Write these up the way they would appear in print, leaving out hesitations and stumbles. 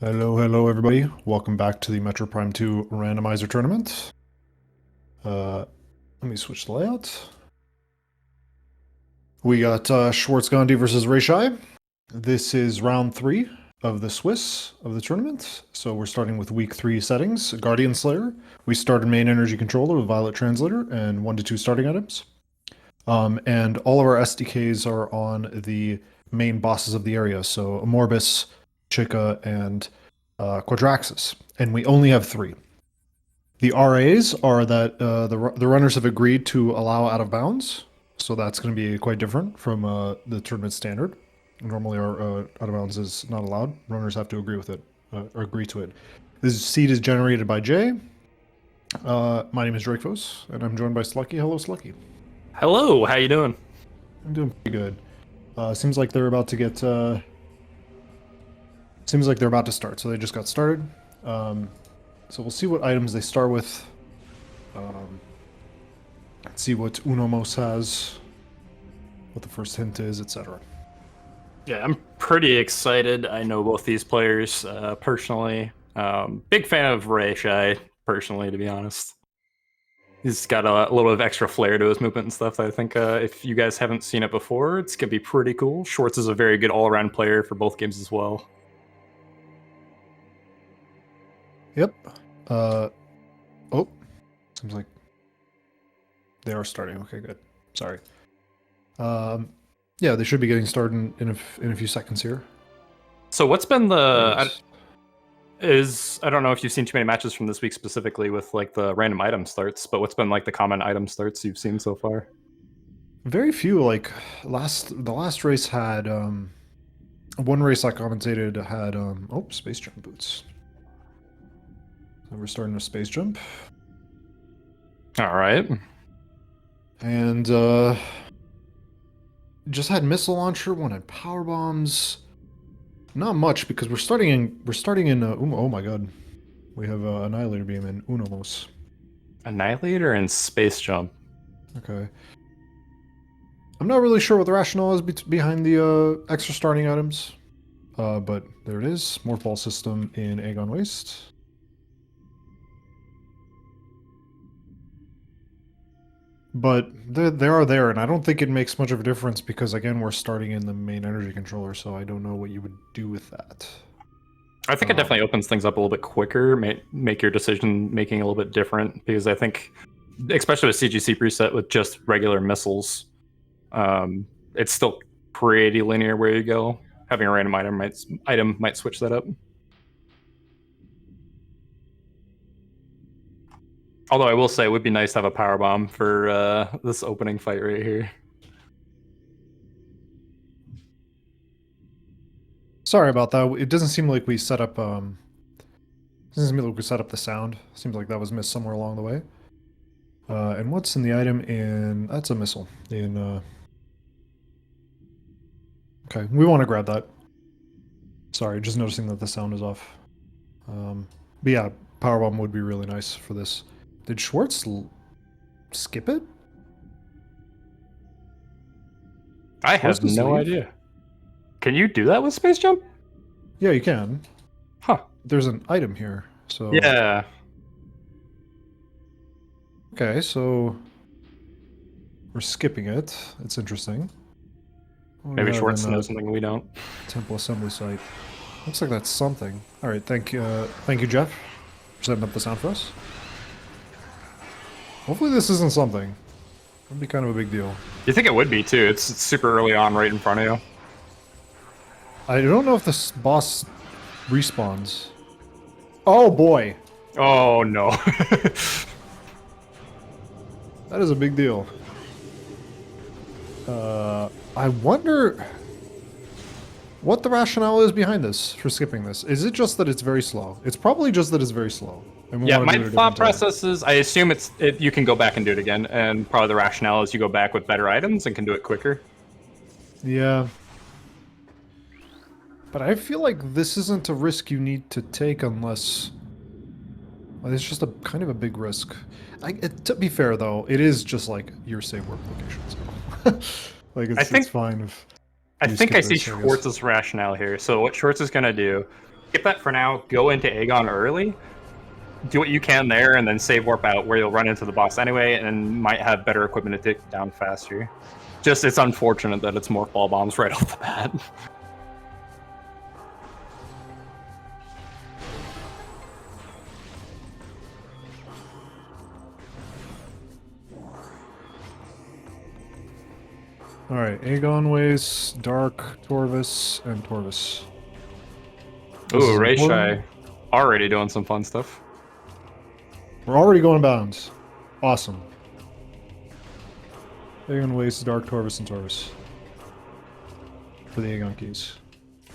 Hello everybody. Welcome back to the Metro Prime 2 Randomizer tournament. Let me switch the layout. We got Schwartz, Gandhi versus rayshai. This is round 3 of the Swiss of the tournament. So we're starting with week 3 settings. Guardian Slayer. We started main energy controller with Violet Translator and 1 to 2 starting items. And all of our SDKs are on the main bosses of the area. So Morbus, Chica, and Quadraxis, and we only have 3. The RAs are that the runners have agreed to allow out of bounds, so that's going to be quite different from the tournament standard. Normally, our out of bounds is not allowed. Runners have to agree with it, or agree to it. This seed is generated by Jay. My name is Drakefos, and I'm joined by Slucky. Hello, Slucky. Hello, how you doing? I'm doing pretty good. Seems like they're about to get. Seems like they're about to start, so they just got started. So we'll see what items they start with. Let's see what Unomos has, what the first hint is, etc. Yeah, I'm pretty excited. I know both these players personally. Big fan of rayshai, personally, to be honest. He's got a little bit of extra flair to his movement and stuff. I think if you guys haven't seen it before, it's going to be pretty cool. Schwartz is a very good all-around player for both games as well. Yep. Oh, seems like they are starting. Okay, good. Sorry. Yeah, they should be getting started in a few seconds here. So what's been the... I don't know if you've seen too many matches from this week specifically with like the random item starts, but what's been like the common item starts you've seen so far? Very few. Like the last race had one race I commentated had space jump boots. So we're starting with space jump. All right. And just had missile launcher. One had power bombs. Not much because we're starting in. Oh my god, we have annihilator beam in Unomos. Annihilator and space jump. Okay. I'm not really sure what the rationale is behind the extra starting items, but there it is. Morph ball system in Aegon Waste. But they are there, and I don't think it makes much of a difference because, again, we're starting in the main energy controller, so I don't know what you would do with that. I think it definitely opens things up a little bit quicker, make your decision making a little bit different, because I think, especially with CGC preset with just regular missiles, it's still pretty linear where you go. Having a random item might switch that up. Although I will say it would be nice to have a power bomb for this opening fight right here. Sorry about that. It doesn't seem like we set up doesn't seem like we set up the sound. Seems like that was missed somewhere along the way. And what's in the item in that's a missile. Okay, we want to grab that. Sorry, just noticing that the sound is off. But yeah, powerbomb would be really nice for this. Did Schwartz skip it? I have no idea. Can you do that with space jump? Yeah, you can. Huh. There's an item here, so... Yeah. Okay, so... we're skipping it. It's interesting. Maybe Schwartz knows something we don't. Temple assembly site. Looks like that's something. Alright, thank you, Jeff, for setting up the sound for us. Hopefully this isn't something. That'd be kind of a big deal. You think it would be, too. It's super early on right in front of you. I don't know if this boss respawns. Oh, boy. Oh, no. That is a big deal. I wonder what the rationale is behind this, for skipping this. Is it just that it's very slow? It's probably just that it's very slow. And Yeah, my thought process is I assume you can go back and do it again, and probably the rationale is you go back with better items and can do it quicker. Yeah. But I feel like this isn't a risk you need to take unless... well, it's just a kind of a big risk. To be fair, though, it is just like your save work location. So. Like, it's fine if... I think I see Schwartz's rationale here. So what Schwartz is going to do skip that for now. Go into Aegon early. Do what you can there, and then save warp out, where you'll run into the boss anyway, and might have better equipment to take it down faster. Just, it's unfortunate that it's more ball bombs right off the bat. Alright, Aegon Ways, Dark, Torvis, and Torvis. Ooh, rayshai. Already doing some fun stuff. We're already going bounds. Awesome. Aegon Ways, Dark, Torvis, and Torvis. For the Aegon keys. I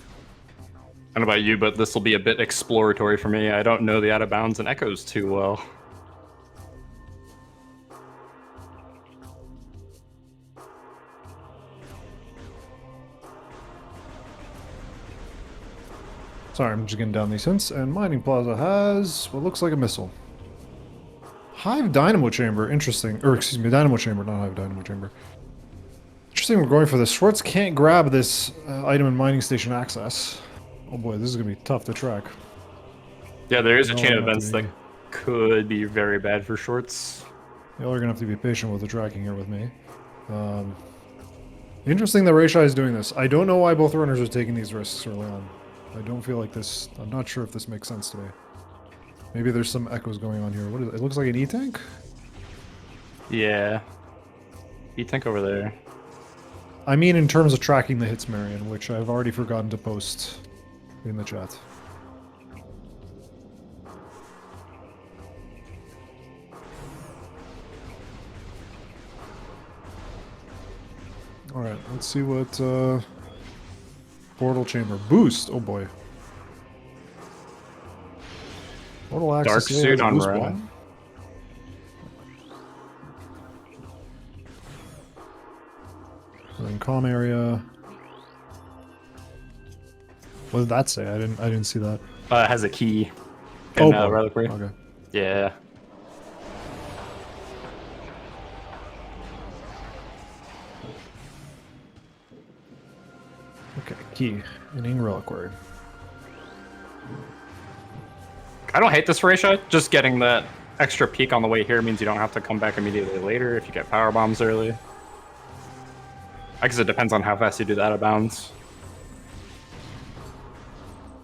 don't know about you, but this will be a bit exploratory for me. I don't know the out of bounds and echoes too well. Sorry, I'm just getting down these hints. And Mining Plaza has what looks like a missile. Hive Dynamo Chamber, interesting. Or excuse me, Dynamo Chamber, not Hive Dynamo Chamber. Interesting, we're going for this. Schwartz can't grab this item in mining station access. Oh boy, this is going to be tough to track. Yeah, there is a chain of events that could be very bad for Schwartz. Y'all are going to have to be patient with the tracking here with me. Interesting that rayshai is doing this. I don't know why both runners are taking these risks early on. I don't feel like this... I'm not sure if this makes sense to me. Maybe there's some echoes going on here. What is it? It looks like an E-tank? Yeah. E-tank over there. I mean in terms of tracking the hits, Marion, which I've already forgotten to post in the chat. Alright, let's see what... Portal Chamber. Boost! Oh boy. Portal access. Dark suit on red. In comm area. What did that say? I didn't see that. It has a key. Oh, reliquary. Okay. Yeah. Okay, key. Inning reliquary. I don't hate this rayshai. Just getting that extra peek on the way here means you don't have to come back immediately later if you get power bombs early. I guess it depends on how fast you do that out of bounds.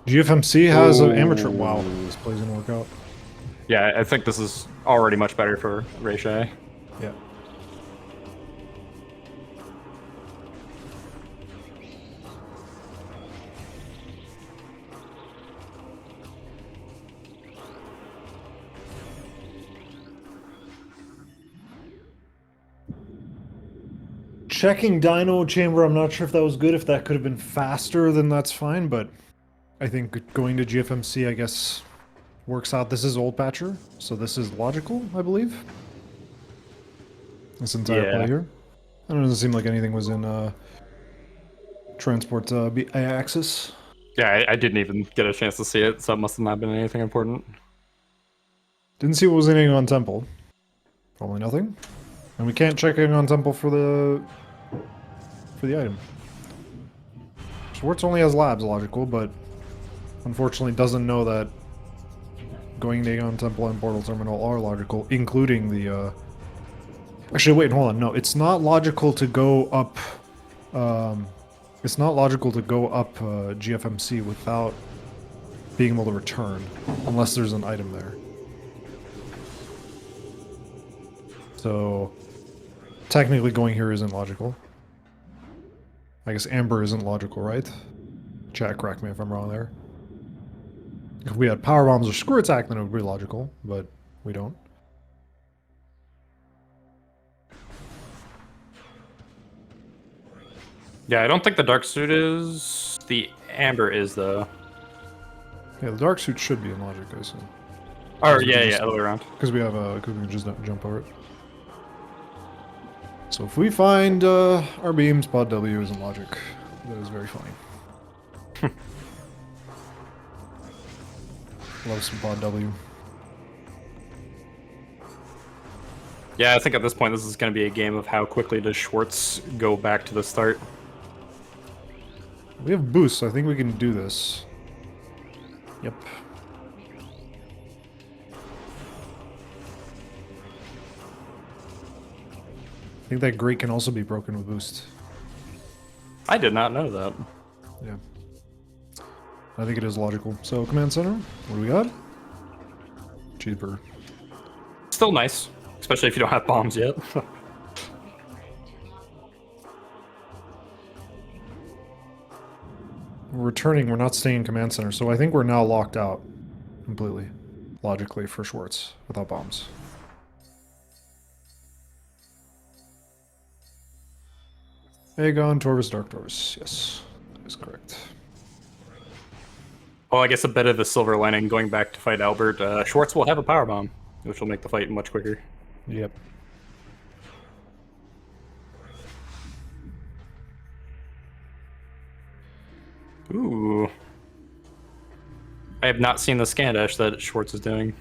GFMC has an amateur. Wow, this plays in workout. Yeah, I think this is already much better for rayshai. Yeah. Checking Dino Chamber, I'm not sure if that was good. If that could have been faster, then that's fine, but I think going to GFMC, I guess, works out. This is Old Patcher, so this is logical, I believe. This entire play here. It doesn't seem like anything was in Transport axis. Yeah, I didn't even get a chance to see it, so it must have not been anything important. Didn't see what was in Aegon Temple. Probably nothing. And we can't check Aegon Temple for the item. Schwartz only has labs, logical, but unfortunately doesn't know that going to Aegon Temple and Portal Terminal are logical, including the... Actually, wait, hold on. No, it's not logical to go up... It's not logical to go up GFMC without being able to return, unless there's an item there. So, technically going here isn't logical. I guess Amber isn't logical, right? Chat, correct me if I'm wrong there. If we had power bombs or screw attack, then it would be logical, but we don't. Yeah, I don't think the dark suit is. The amber is, though. Yeah, the dark suit should be in logic, I assume. Oh, yeah, other way around. Because we have because we can just jump over it. So if we find our beams, pod W is in logic. That is very funny. Love some pod W. Yeah, I think at this point this is going to be a game of how quickly does Schwartz go back to the start. We have boosts, so I think we can do this. Yep. I think that grate can also be broken with boost. I did not know that. Yeah. I think it is logical. So, command center, what do we got? Cheeseburger. Still nice, especially if you don't have bombs yet. We're returning, we're not staying in command center, so I think we're now locked out completely, logically, for Schwartz, without bombs. Aegon, Torvis, Dark Torvis. Yes, that is correct. Well, I guess a bit of the silver lining going back to fight Albert. Schwartz will have a power bomb, which will make the fight much quicker. Yep. Ooh. I have not seen the scan dash that Schwartz is doing.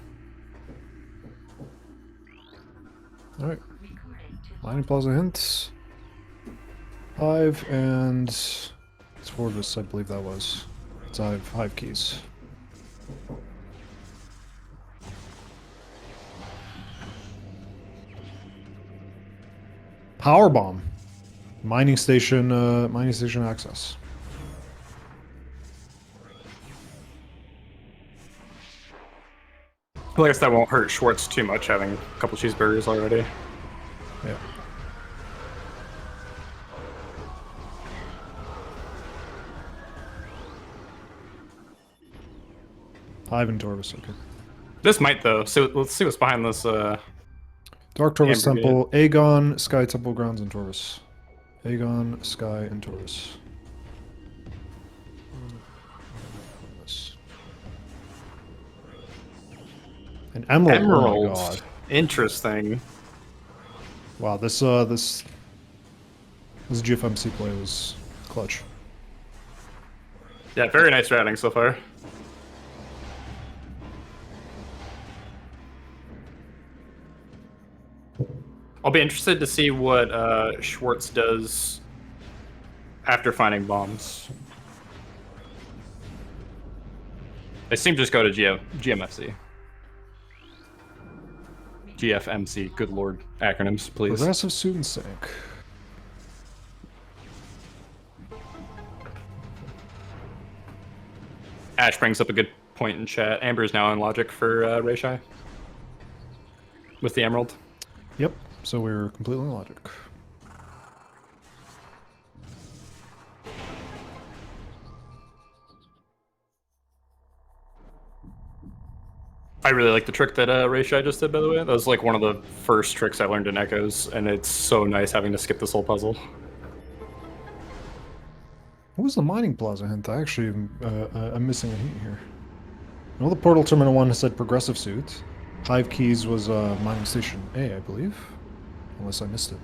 Alright. Mining Plaza hints. 5 and... It's Torvis, I believe that was. It's Hive keys. Power bomb. Mining station access. Well, I guess that won't hurt Schwartz too much, having a couple cheeseburgers already. Yeah. Hive and Torvis, okay. This might, though. So let's see what's behind this. Dark Torvis Amber Temple, Aegon, Sky Temple Grounds, and Torvis. Aegon, Sky, and Torvis. An emerald. Emerald. Oh my god. Interesting. Wow, this GFMC play was clutch. Yeah, very nice routing so far. I'll be interested to see what Schwartz does after finding bombs. They seem to just go to GMFC. GFMC, good lord. Acronyms, please. Progressive suit and sync. Ash brings up a good point in chat. Amber is now in logic for rayshai with the emerald. Yep, so we're completely in logic. I really like the trick that rayshai just did, by the way. That was like one of the first tricks I learned in Echoes, and it's so nice having to skip this whole puzzle. What was the mining plaza hint? I actually I'm missing a hint here. Well, the Portal Terminal 1 said progressive suit. Hive keys was mining station A, I believe. Unless I missed it.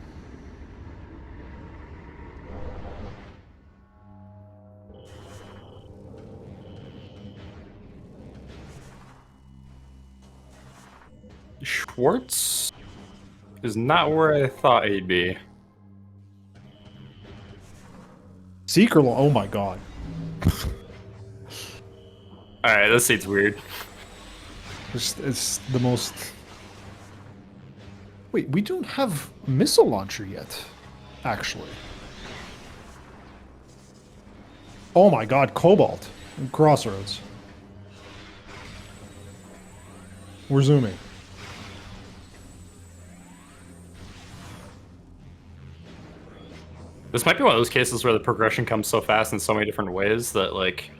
Schwartz is not where I thought he'd be. Seeker, oh my god. Alright, this seat's weird. It's the most... Wait, we don't have missile launcher yet, actually. Oh my god, Cobalt. Crossroads. We're zooming. This might be one of those cases where the progression comes so fast in so many different ways that, like,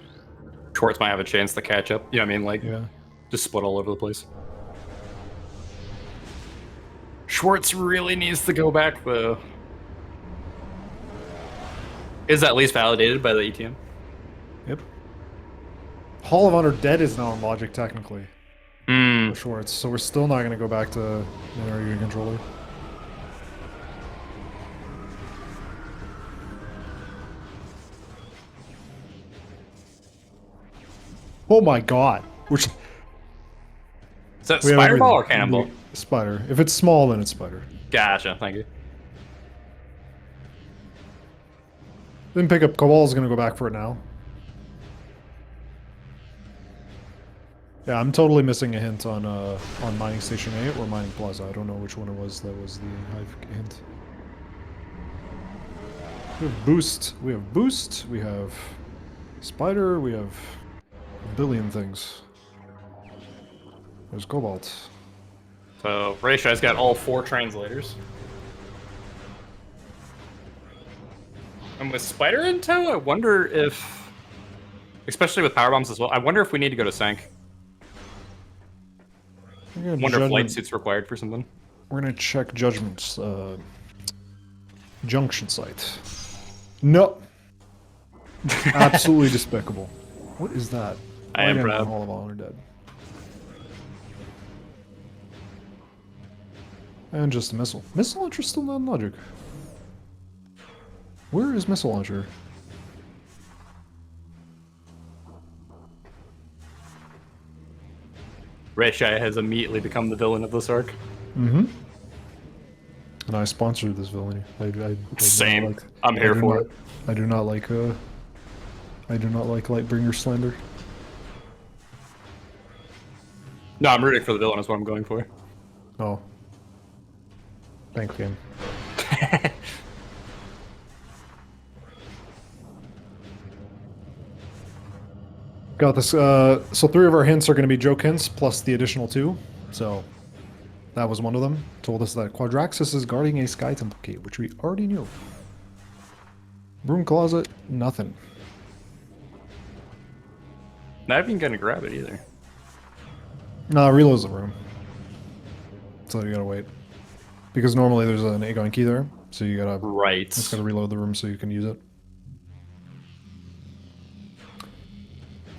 Schwartz might have a chance to catch up. You know what I mean? Like, Yeah. just split all over the place. Schwartz really needs to go back, though. Is at least validated by the ETM. Yep. Hall of Honor Dead is now in logic, technically. Hmm. For Schwartz, so we're still not going to go back to the energy controller. Oh my god. Which Is that spider ball or cannonball? Spider. If it's small, then it's spider. Gotcha, thank you. Then pick up Cobal's gonna go back for it now. Yeah, I'm totally missing a hint on Mining Station A or Mining Plaza. I don't know which one it was that was the hive hint. We have boost. We have boost. We have spider. We have a billion things. There's cobalt. So Rayshai's got all 4 translators. And with Spider in tow, I wonder if, especially with power bombs as well, I wonder if we need to go to Sank. Wonder if light suit's required for something. We're gonna check Judgment's junction site. No. Absolutely despicable. What is that? I am proud. All of Honor dead. And just a missile. Missile launcher still not in logic. Where is missile launcher? Rayshai has immediately become the villain of this arc. Mm-hmm. And I sponsored this villainy. I Same. I'm here for it. I do not like Lightbringer slander. No, I'm rooting for the villain is what I'm going for. Oh. Thank you. Got this. So 3 of our hints are going to be joke hints plus the additional 2. So that was one of them. Told us that Quadraxis is guarding a Sky Temple key, which we already knew. Broom closet, nothing. Not even gonna grab it either. No, reloads the room. So you gotta wait. Because normally there's an Aegon key there, so you gotta just gotta reload the room so you can use it.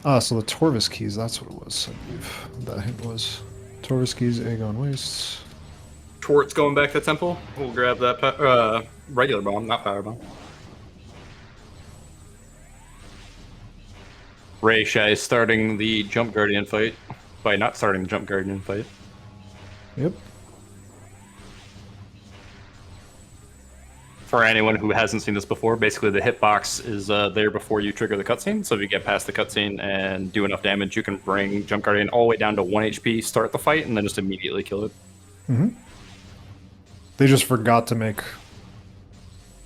Ah, so the Torvis keys, that's what it was, I believe. That hint was. Torvis keys, Aegon wastes. Schwartz going back to temple. We'll grab that regular bomb, not power bomb. Rayshai is starting the Jump Guardian fight by not starting the Jump Guardian fight. Yep. For anyone who hasn't seen this before, basically the hitbox is there before you trigger the cutscene. So if you get past the cutscene and do enough damage, you can bring Jump Guardian all the way down to 1 HP, start the fight, and then just immediately kill it. Mm-hmm. They just forgot to make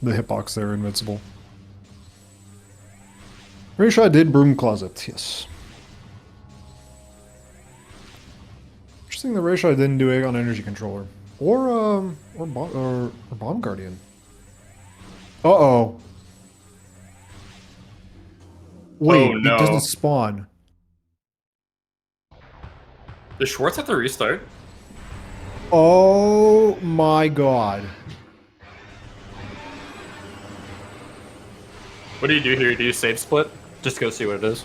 the hitbox there invincible. Rayshai did Broom Closet, yes. Interesting that Rayshai didn't do Aegon Energy Controller. Or Bomb Guardian. Uh-oh. Wait, oh, no. It doesn't spawn. Does Schwartz have to restart? Oh my god. What do you do here? Do you save split? Just go see what it is.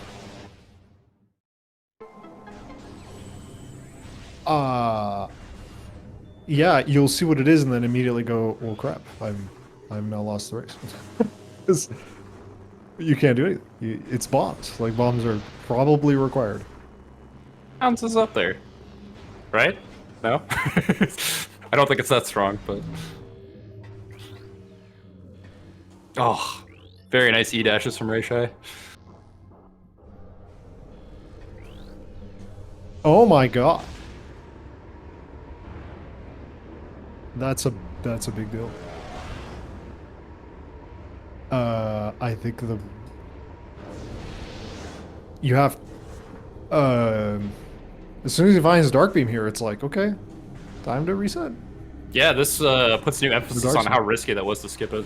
Yeah, you'll see what it is and then immediately go, well crap, I'm now lost the race. You can't do anything. It's bombs. Like, bombs are probably required. Ounce is up there. Right? No? I don't think it's that strong, but... Oh, very nice E-dashes from Rayshai. Oh my god. That's a big deal. I think you have as soon as he finds Dark Beam here, it's like, okay, time to reset. Yeah, this puts new emphasis on how risky that was to skip it.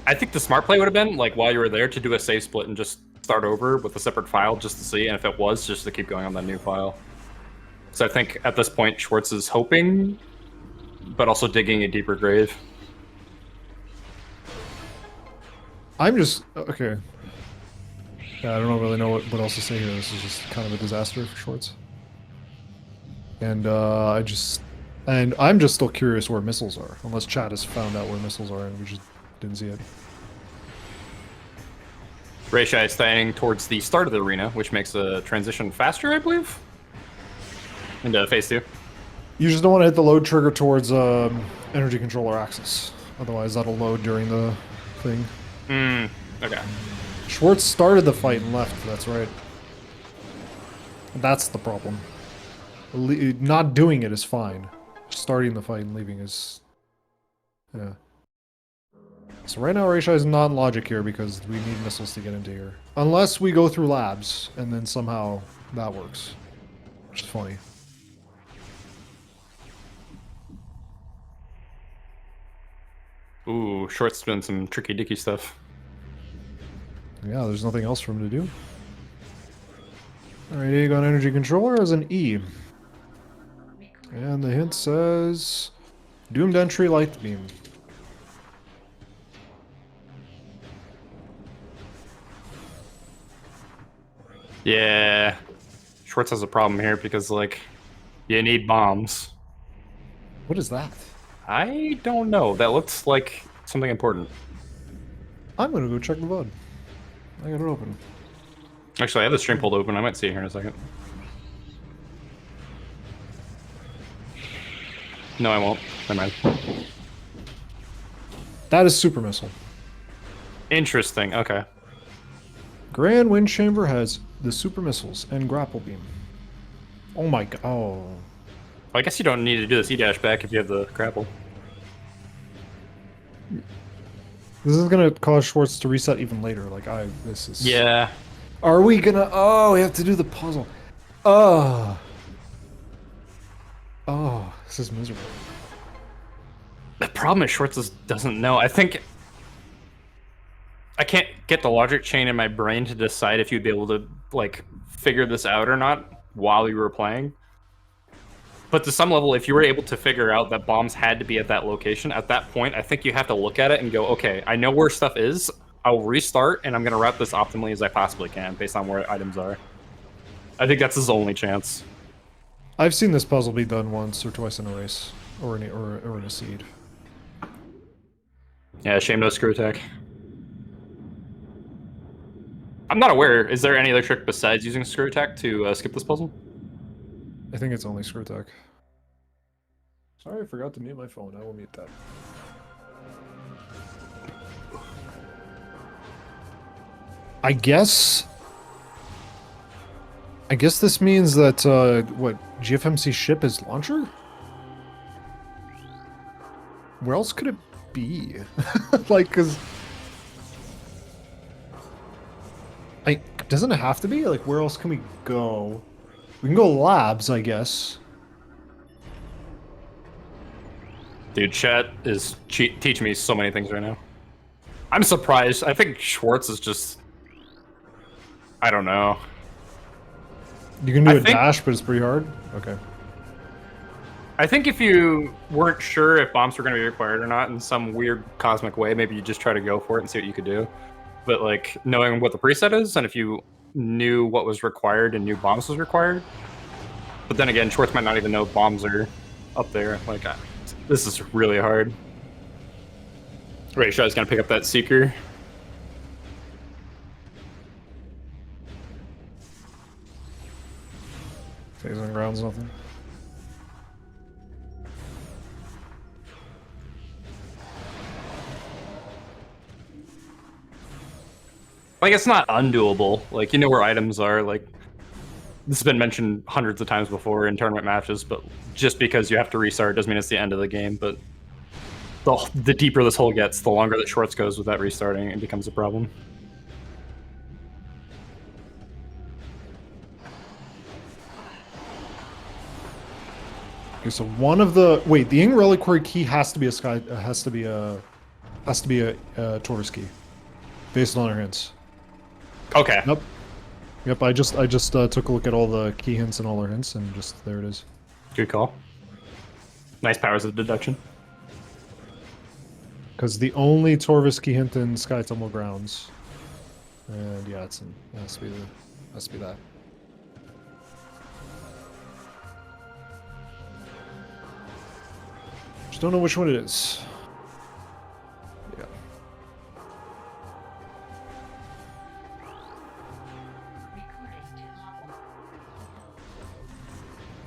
I think the smart play would have been, like, while you were there, to do a save split and just start over with a separate file just to see, and if it was, just to keep going on that new file. So I think at this point, Schwartz is hoping, but also digging a deeper grave. I'm just... okay. Yeah, I don't really know what else to say here. This is just kind of a disaster for Schwartz. And I'm just still curious where missiles are, unless chat has found out where missiles are and we just didn't see it. Rayshai is staying towards the start of the arena, which makes the transition faster, I believe, into phase 2. You just don't want to hit the load trigger towards energy controller axis. Otherwise, that'll load during the thing. Okay. Schwartz started the fight and left, that's right. That's the problem. Not doing it is fine. Starting the fight and leaving is... Yeah. So right now rayshai is non-logic here because we need missiles to get into here. Unless we go through labs, and then somehow that works. Which is funny. Ooh, Schwartz doing some tricky dicky stuff. Yeah, there's nothing else for him to do. Alright, Aegon Energy Controller has an E. And the hint says... Doomed Entry Light Beam. Yeah. Schwartz has a problem here because, like, you need bombs. What is that? I don't know. That looks like something important. I'm gonna go check the VOD. I got it open. Actually, I have the stream pulled open. I might see it here in a second. No, I won't. Never mind. That is Super Missile. Interesting. Okay. Grand Wind Chamber has the Super Missiles and Grapple Beam. Oh my god. Oh. I guess you don't need to do this E-dash back if you have the grapple. This is gonna cause Schwartz to reset even later. Like, this is... Yeah. Are we gonna... Oh, we have to do the puzzle. Oh. Oh, this is miserable. The problem is Schwartz doesn't know. I think... I can't get the logic chain in my brain to decide if you'd be able to, like, figure this out or not while you were playing. But to some level, if you were able to figure out that bombs had to be at that location, at that point, I think you have to look at it and go, okay, I know where stuff is, I'll restart, and I'm going to route this optimally as I possibly can, based on where items are. I think that's his only chance. I've seen this puzzle be done once or twice in a race. Or in a seed. Yeah, shame no screw attack. I'm not aware, is there any other trick besides using screw attack to skip this puzzle? I think it's only screw attack. Sorry, I forgot to mute my phone. I will mute that. I guess this means that, what, GFMC ship is launcher? Where else could it be? Like, cause... doesn't it have to be? Like, where else can we go? We can go labs, I guess. Dude, chat is teaching me so many things right now. I'm surprised. I think Schwartz is just... I don't know. You can do a dash, but it's pretty hard? Okay. I think if you weren't sure if bombs were going to be required or not in some weird cosmic way, maybe you just try to go for it and see what you could do. But, like, knowing what the preset is, and if you knew what was required and knew bombs was required. But then again, Schwartz might not even know bombs are up there. Like, this is really hard. Rayshai's gonna pick up that Seeker. Phase on ground's nothing. Like, it's not undoable. Like, you know where items are. Like, this has been mentioned hundreds of times before in tournament matches, but just because you have to restart doesn't mean it's the end of the game. But the deeper this hole gets, the longer that Schwartz goes with that restarting, it becomes a problem. Okay, so one of the... Wait, the Ing Reliquary key has to be a Taurus key. Based on our hints. Okay. Yep, I just took a look at all the key hints and all our hints, and just there it is. Good call. Nice powers of deduction. Because the only Torvis key hint in Sky Tumble Grounds. And yeah, it has to be that. Just don't know which one it is. Yeah.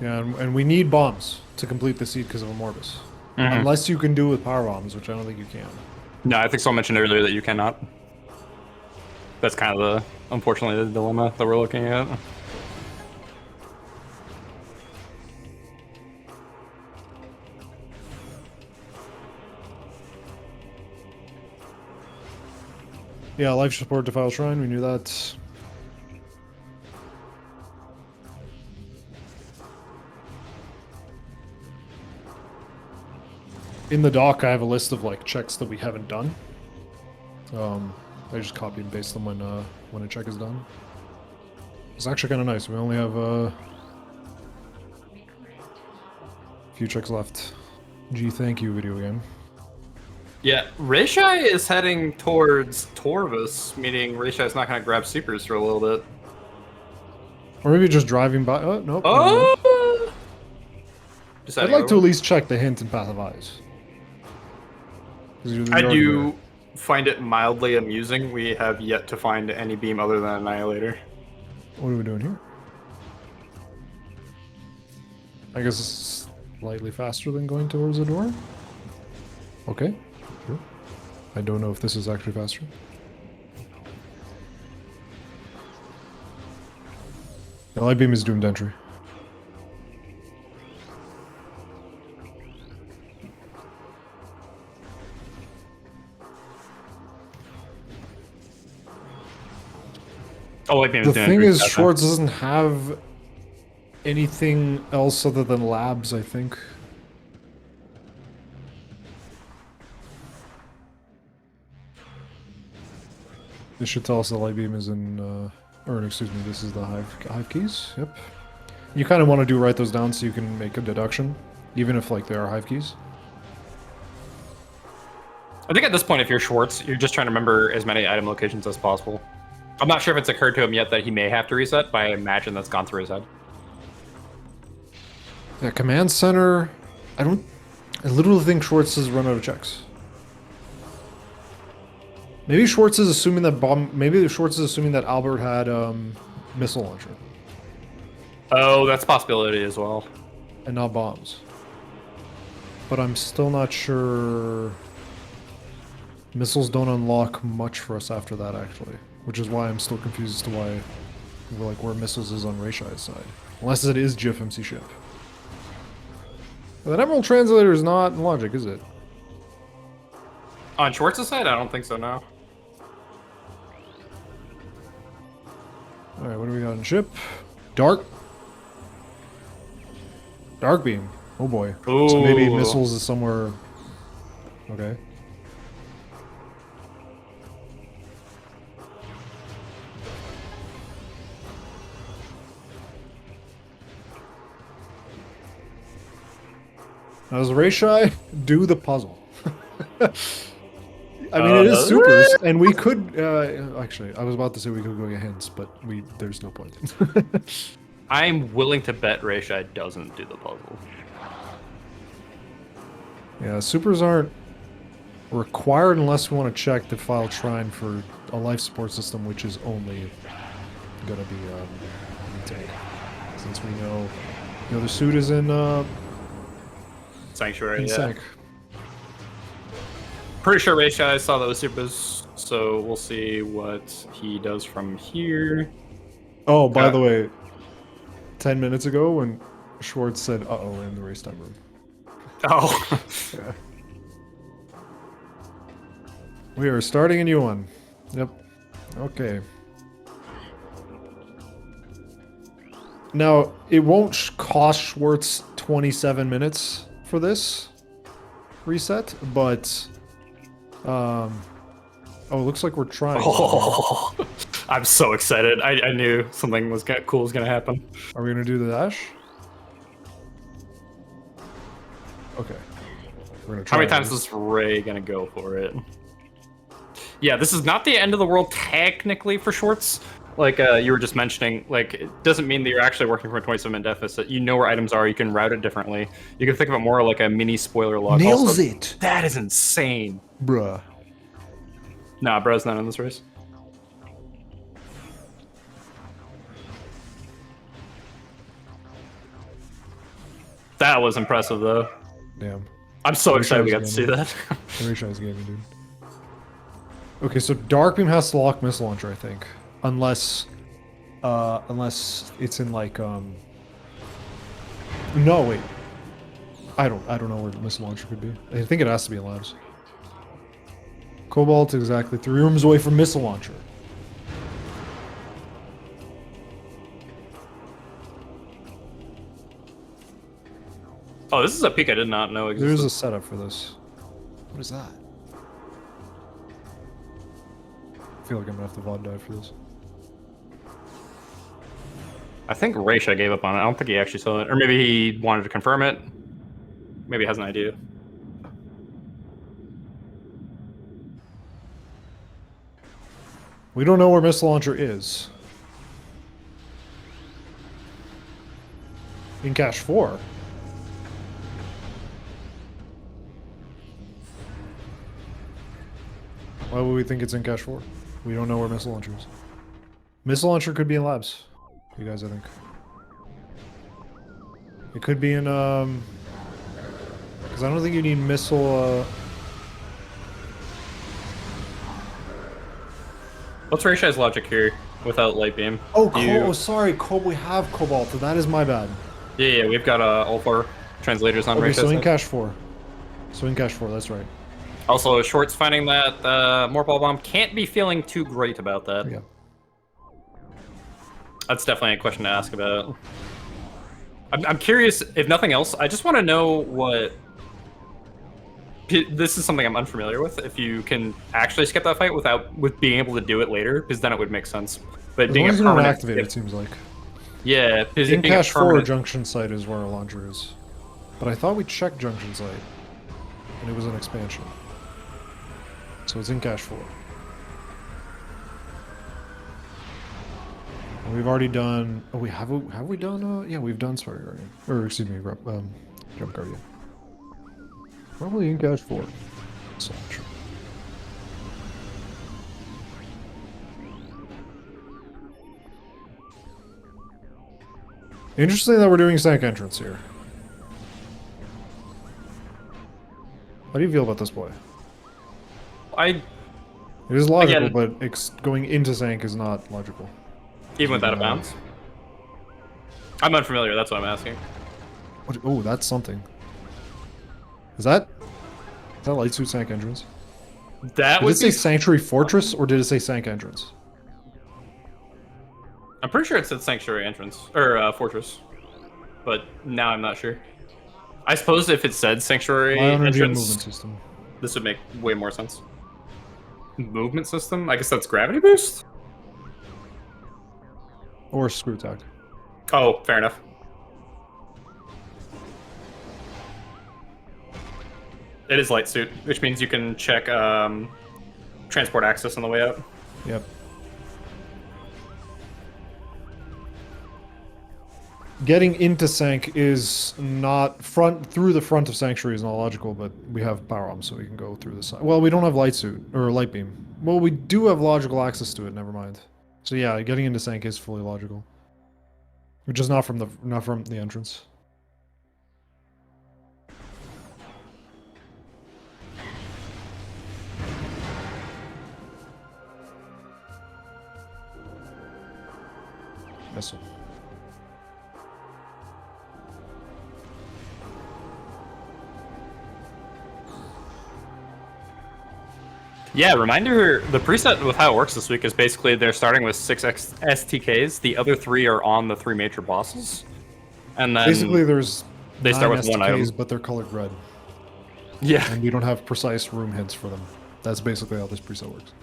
Yeah, and we need bombs to complete the seed because of a Morbus. Mm-hmm. Unless you can do it with power bombs, which I don't think you can. No, I think someone mentioned earlier that you cannot. That's kind of unfortunately, the dilemma that we're looking at. Yeah, life support to File Shrine, we knew that. In the doc, I have a list of like checks that we haven't done. I just copy and paste them when a check is done. It's actually kind of nice. We only have a few checks left. Gee, thank you, video game. Yeah, Rayshai is heading towards Torvus, meaning Rayshai's not going to grab supers for a little bit. Or maybe just driving by. Oh, nope. Oh! I'd like to at least check the hint in Path of Eyes. I do find it mildly amusing. We have yet to find any beam other than Annihilator. What are we doing here? I guess it's slightly faster than going towards the door. Okay, sure. I don't know if this is actually faster. The light beam is doomed entry. Oh, light beam The thing is, Schwartz doesn't have anything else other than labs, I think. This should tell us the light beam is in, or excuse me, this is the hive keys. Yep. You kind of want to write those down so you can make a deduction, even if like they are hive keys. I think at this point, if you're Schwartz, you're just trying to remember as many item locations as possible. I'm not sure if it's occurred to him yet that he may have to reset, but I imagine that's gone through his head. Yeah, command center. I literally think Schwartz has run out of checks. Maybe Schwartz is assuming that maybe Schwartz is assuming that Albert had missile launcher. Oh, that's a possibility as well. And not bombs. But I'm still not sure. Missiles don't unlock much for us after that, actually. Which is why I'm still confused as to where missiles is on Rayshai's side. Unless it is GIF MC ship. That Emerald Translator is not in logic, is it? On Schwartz's side? I don't think so, no. Alright, what do we got in ship? Dark beam. Oh boy. Ooh. So maybe missiles is somewhere. Okay. Now, does Rayshai do the puzzle? I mean, it is supers, and we could actually. I was about to say we could go get hints, but there's no point. I'm willing to bet Rayshai doesn't do the puzzle. Yeah, supers aren't required unless we want to check the file shrine for a life support system, which is only gonna be tank. Since we know the other suit is in Sanctuary. Yeah. Sank. Pretty sure Rayshai saw those supers, so we'll see what he does from here. Oh, by the way, 10 minutes ago when Schwartz said "uh-oh" in the race time room. Oh. Yeah. We are starting a new one. Yep. Okay. Now, it won't cost Schwartz 27 minutes for this reset, but oh, it looks like we're trying. Oh, I'm so excited. I knew something cool was gonna happen. Are we gonna do the dash? Okay. We're gonna try. How many times is Ray gonna go for it? Yeah, this is not the end of the world technically for Schwartz. Like you were just mentioning, like it doesn't mean that you're actually working from a 27-minute deficit. You know where items are. You can route it differently. You can think of it more like a mini spoiler log. Nails also, it. That is insane. Bruh. Nah, bro's not in this race. That was impressive, though. Damn. I'm so excited we got to see that. Rayshai's gaming, dude. Okay, so Dark Beam has to lock Missile Launcher, I think. Unless it's in like, No, wait. I don't know where Missile Launcher could be. I think it has to be in Labs. Cobalt, exactly 3 rooms away from Missile Launcher. Oh, this is a peak I did not know existed. There's a setup for this. What is that? I feel like I'm gonna have to VOD dive for this. I think Rayshai gave up on it. I don't think he actually saw it. Or maybe he wanted to confirm it. Maybe he has an idea. We don't know where Missile Launcher is. In Cache 4. Why would we think it's in Cache 4? We don't know where Missile Launcher is. Missile Launcher could be in Labs. You guys, I think. It could be in, because I don't think you need missile, What's Rayshai's logic here without Light Beam? Oh, sorry, we have Cobalt. That is my bad. Yeah, we've got all 4 translators on Okay, Rayshai's so in side. Cache 4. So in Cache 4, that's right. Also, Schwartz finding that Morpal Bomb can't be feeling too great about that. Yeah. That's definitely a question to ask about. I'm curious, if nothing else, I just want to know what... This is something I'm unfamiliar with. If you can actually skip that fight with being able to do it later, because then it would make sense. But As being long a as you don't permanent... activate it, it seems like. Yeah, because In being a Cache 4, permanent... Junction Site is where our launcher is. But I thought we checked Junction Site. And it was an expansion. So it's in Cache 4. And we've already done... Oh, have we done... yeah, we've done Spider Guardian. Or, excuse me, Jump Guardian. Probably in Cache 4. So, sure. Interesting that we're doing Sank entrance here. How do you feel about this boy? It is logical, Again, but going into Sank is not logical. even without a bounce? I'm unfamiliar, that's what I'm asking. What, oh, that's something. Is that Light Suit Sank entrance? That Did would it say Sanctuary Fortress, or did it say Sank entrance? I'm pretty sure it said Sanctuary entrance, or Fortress. But now I'm not sure. I suppose if it said Sanctuary Energy and entrance, movement system. this would make way more sense. Movement system? I guess that's gravity boost? Or screw attack. Oh, fair enough. It is light suit, which means you can check transport access on the way out. Yep. Getting into Sank is not through the front of Sanctuary is not logical, but we have power arms, so we can go through the side. Well, we don't have light suit or light beam. Well, we do have logical access to it. Never mind. So yeah, getting into Sank is fully logical, which is not from the entrance. Missile. Yeah, reminder, the preset with how it works this week is basically they're starting with 6 STKs, the other 3 are on the 3 major bosses. And then Basically there's they start with STKs, one item. but they're colored red. Yeah. And we don't have precise room hints for them. That's basically how this preset works.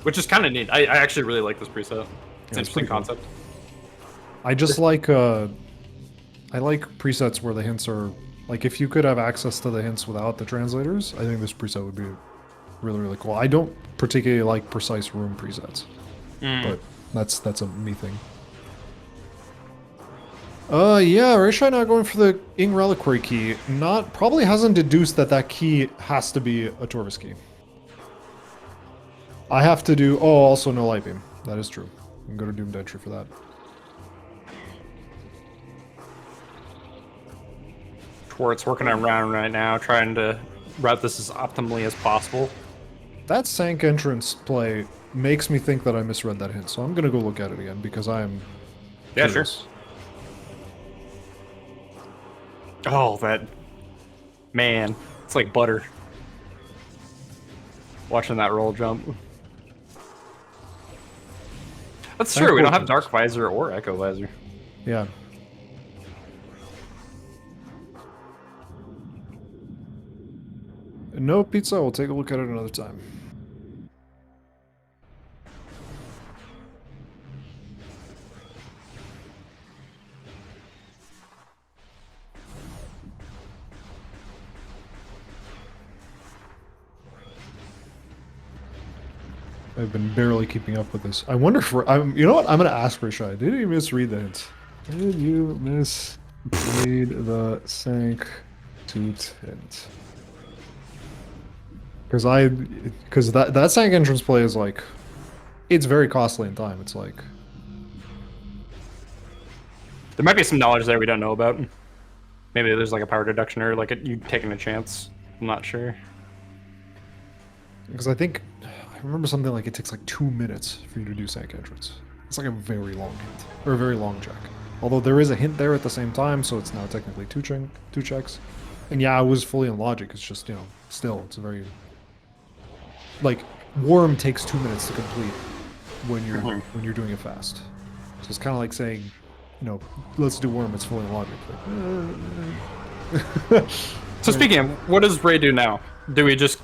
Which is kind of neat. I actually really like this preset. It's an interesting concept. I just like I like presets where the hints are like if you could have access to the hints without the translators, I think this preset would be really, really cool. I don't particularly like precise room presets. But that's a me thing. Yeah, Rayshai not going for the Ing Reliquary key. Probably hasn't deduced that key has to be a Torvis key. I have to do... Oh, also no light beam. That is true. I can go to Doomed Entry for that. Schwartz working around right now, trying to route this as optimally as possible. That Sank entrance play makes me think that I misread that hint, so I'm gonna go look at it again because I am Yeah, curious. sure. Oh, that man, it's like butter. Watching that roll jump. That's true. We don't have Dark Visor or Echo Visor. Yeah. No pizza. We'll take a look at it another time. I've been barely keeping up with this. I wonder if I'm. You know what? I'm gonna ask rayshai. Did you misread the hint? Did you misread the Sank toot hint? Because that Sank entrance play is like, it's very costly in time. It's like, There might be some knowledge there we don't know about. Maybe there's like a power deduction or like you taking a chance. I'm not sure. because I think I remember something like it takes like 2 minutes for you to do Sank entrance. It's like a very long hint or a very long check. Although there is a hint there at the same time, so it's now technically two checks. And yeah, I was fully in logic. It's just, you know, still it's a very like Worm takes 2 minutes to complete when you're doing it fast. So it's kind of like saying, you know, let's do Worm. It's fully in logic. Like, So speaking of, what does Ray do now? Do we just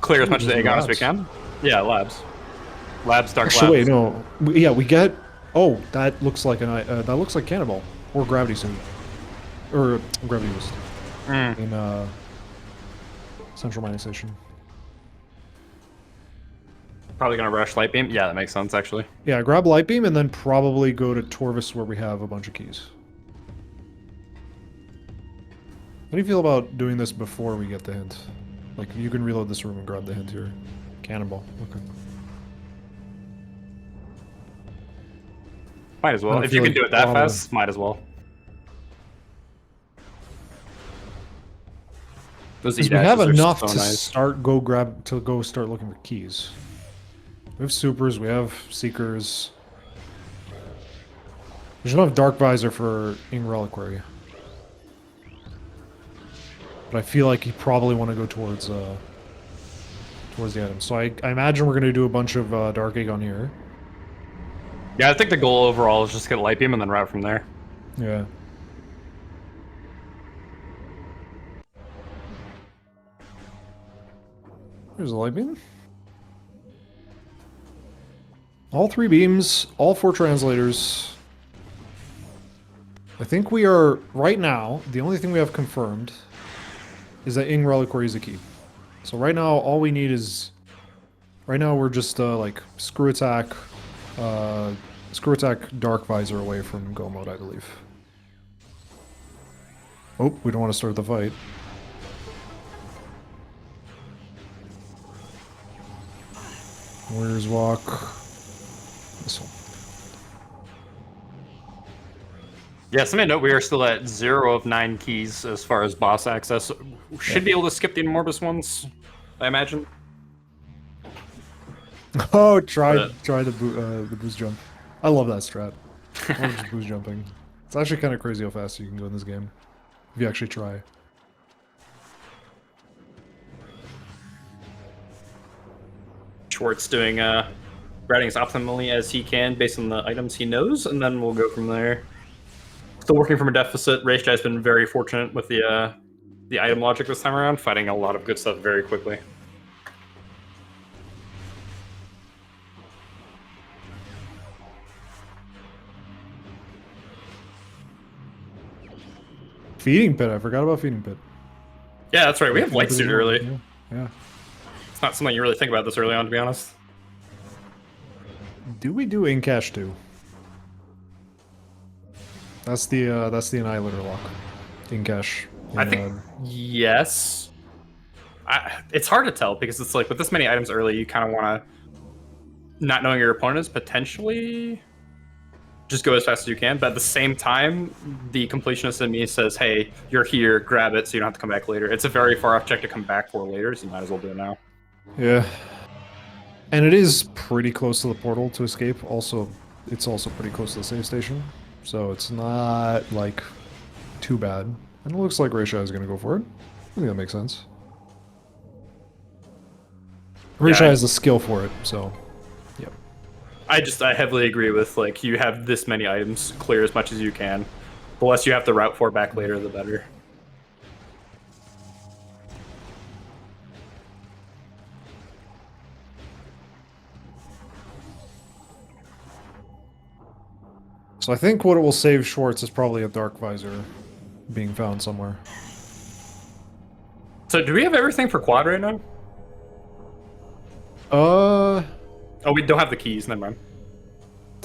clear as much of the Aegon as we labs. can? Yeah, labs. Labs, Dark Actually, Labs. wait, no. Yeah, we get. Oh, that looks like that looks like Cannonball or Gravity Suit, or Gravity Boost in Central Mining Station. Probably gonna rush Light Beam. Yeah, that makes sense actually. Yeah, grab Light Beam and then probably go to Torvis where we have a bunch of keys. How do you feel about doing this before we get the hint? Like, you can reload this room and grab the hint here. Cannonball. Okay. Might as I well. don't If you feel can like do it that probably- fast, might as well. Those Because we have E-dashes are enough so to nice. start looking for keys. We have supers, we have seekers. There's no Dark Visor for Ing Reliquary. But I feel like you probably want to go towards the item. So I imagine we're going to do a bunch of Dark Aegon here. Yeah, I think the goal overall is just get Light Beam and then route from there. Yeah. There's a light beam. All 3 beams, all 4 translators. I think we are, right now, the only thing we have confirmed is that Ing Reliquary is a key. So right now, all we need is... Right now, we're just, like, Screw Attack Dark Visor away from Go Mode, I believe. Oh, we don't want to start the fight. Warriors Walk. This one. Yeah, somebody note we are still at 0 of 9 keys as far as boss access. Should be able to skip the Morbus ones, I imagine. Oh, try the boost jump. I love that strat. I love just boost jumping. It's actually kind of crazy how fast you can go in this game if you actually try. Schwartz doing routing as optimally as he can based on the items he knows, and then we'll go from there. Still working from a deficit. rayshai's been very fortunate with the item logic this time around, fighting a lot of good stuff very quickly. Feeding Pit, I forgot about Feeding Pit. Yeah, that's right. We have Light Feeding Suit Pit early. as well. Yeah. It's not something you really think about this early on, to be honest. Do we do Incash too? That's the Annihilator lock. Incash. I think yes. It's hard to tell because it's like with this many items early, you kind of want to, not knowing your opponent is potentially just go as fast as you can. But at the same time, the completionist in me says, hey, you're here, grab it so you don't have to come back later. It's a very far off check to come back for later, so you might as well do it now. Yeah. And it is pretty close to the portal to escape. Also, it's also pretty close to the save station. So it's not, like, too bad. And it looks like rayshai is going to go for it. I think that makes sense. Rayshai has the skill for it, so... Yep. I heavily agree with, like, you have this many items, clear as much as you can. The less you have to route for back later, the better. So I think what it will save Schwartz is probably a Dark Visor being found somewhere. So do we have everything for quad right now? Oh, we don't have the keys, never mind.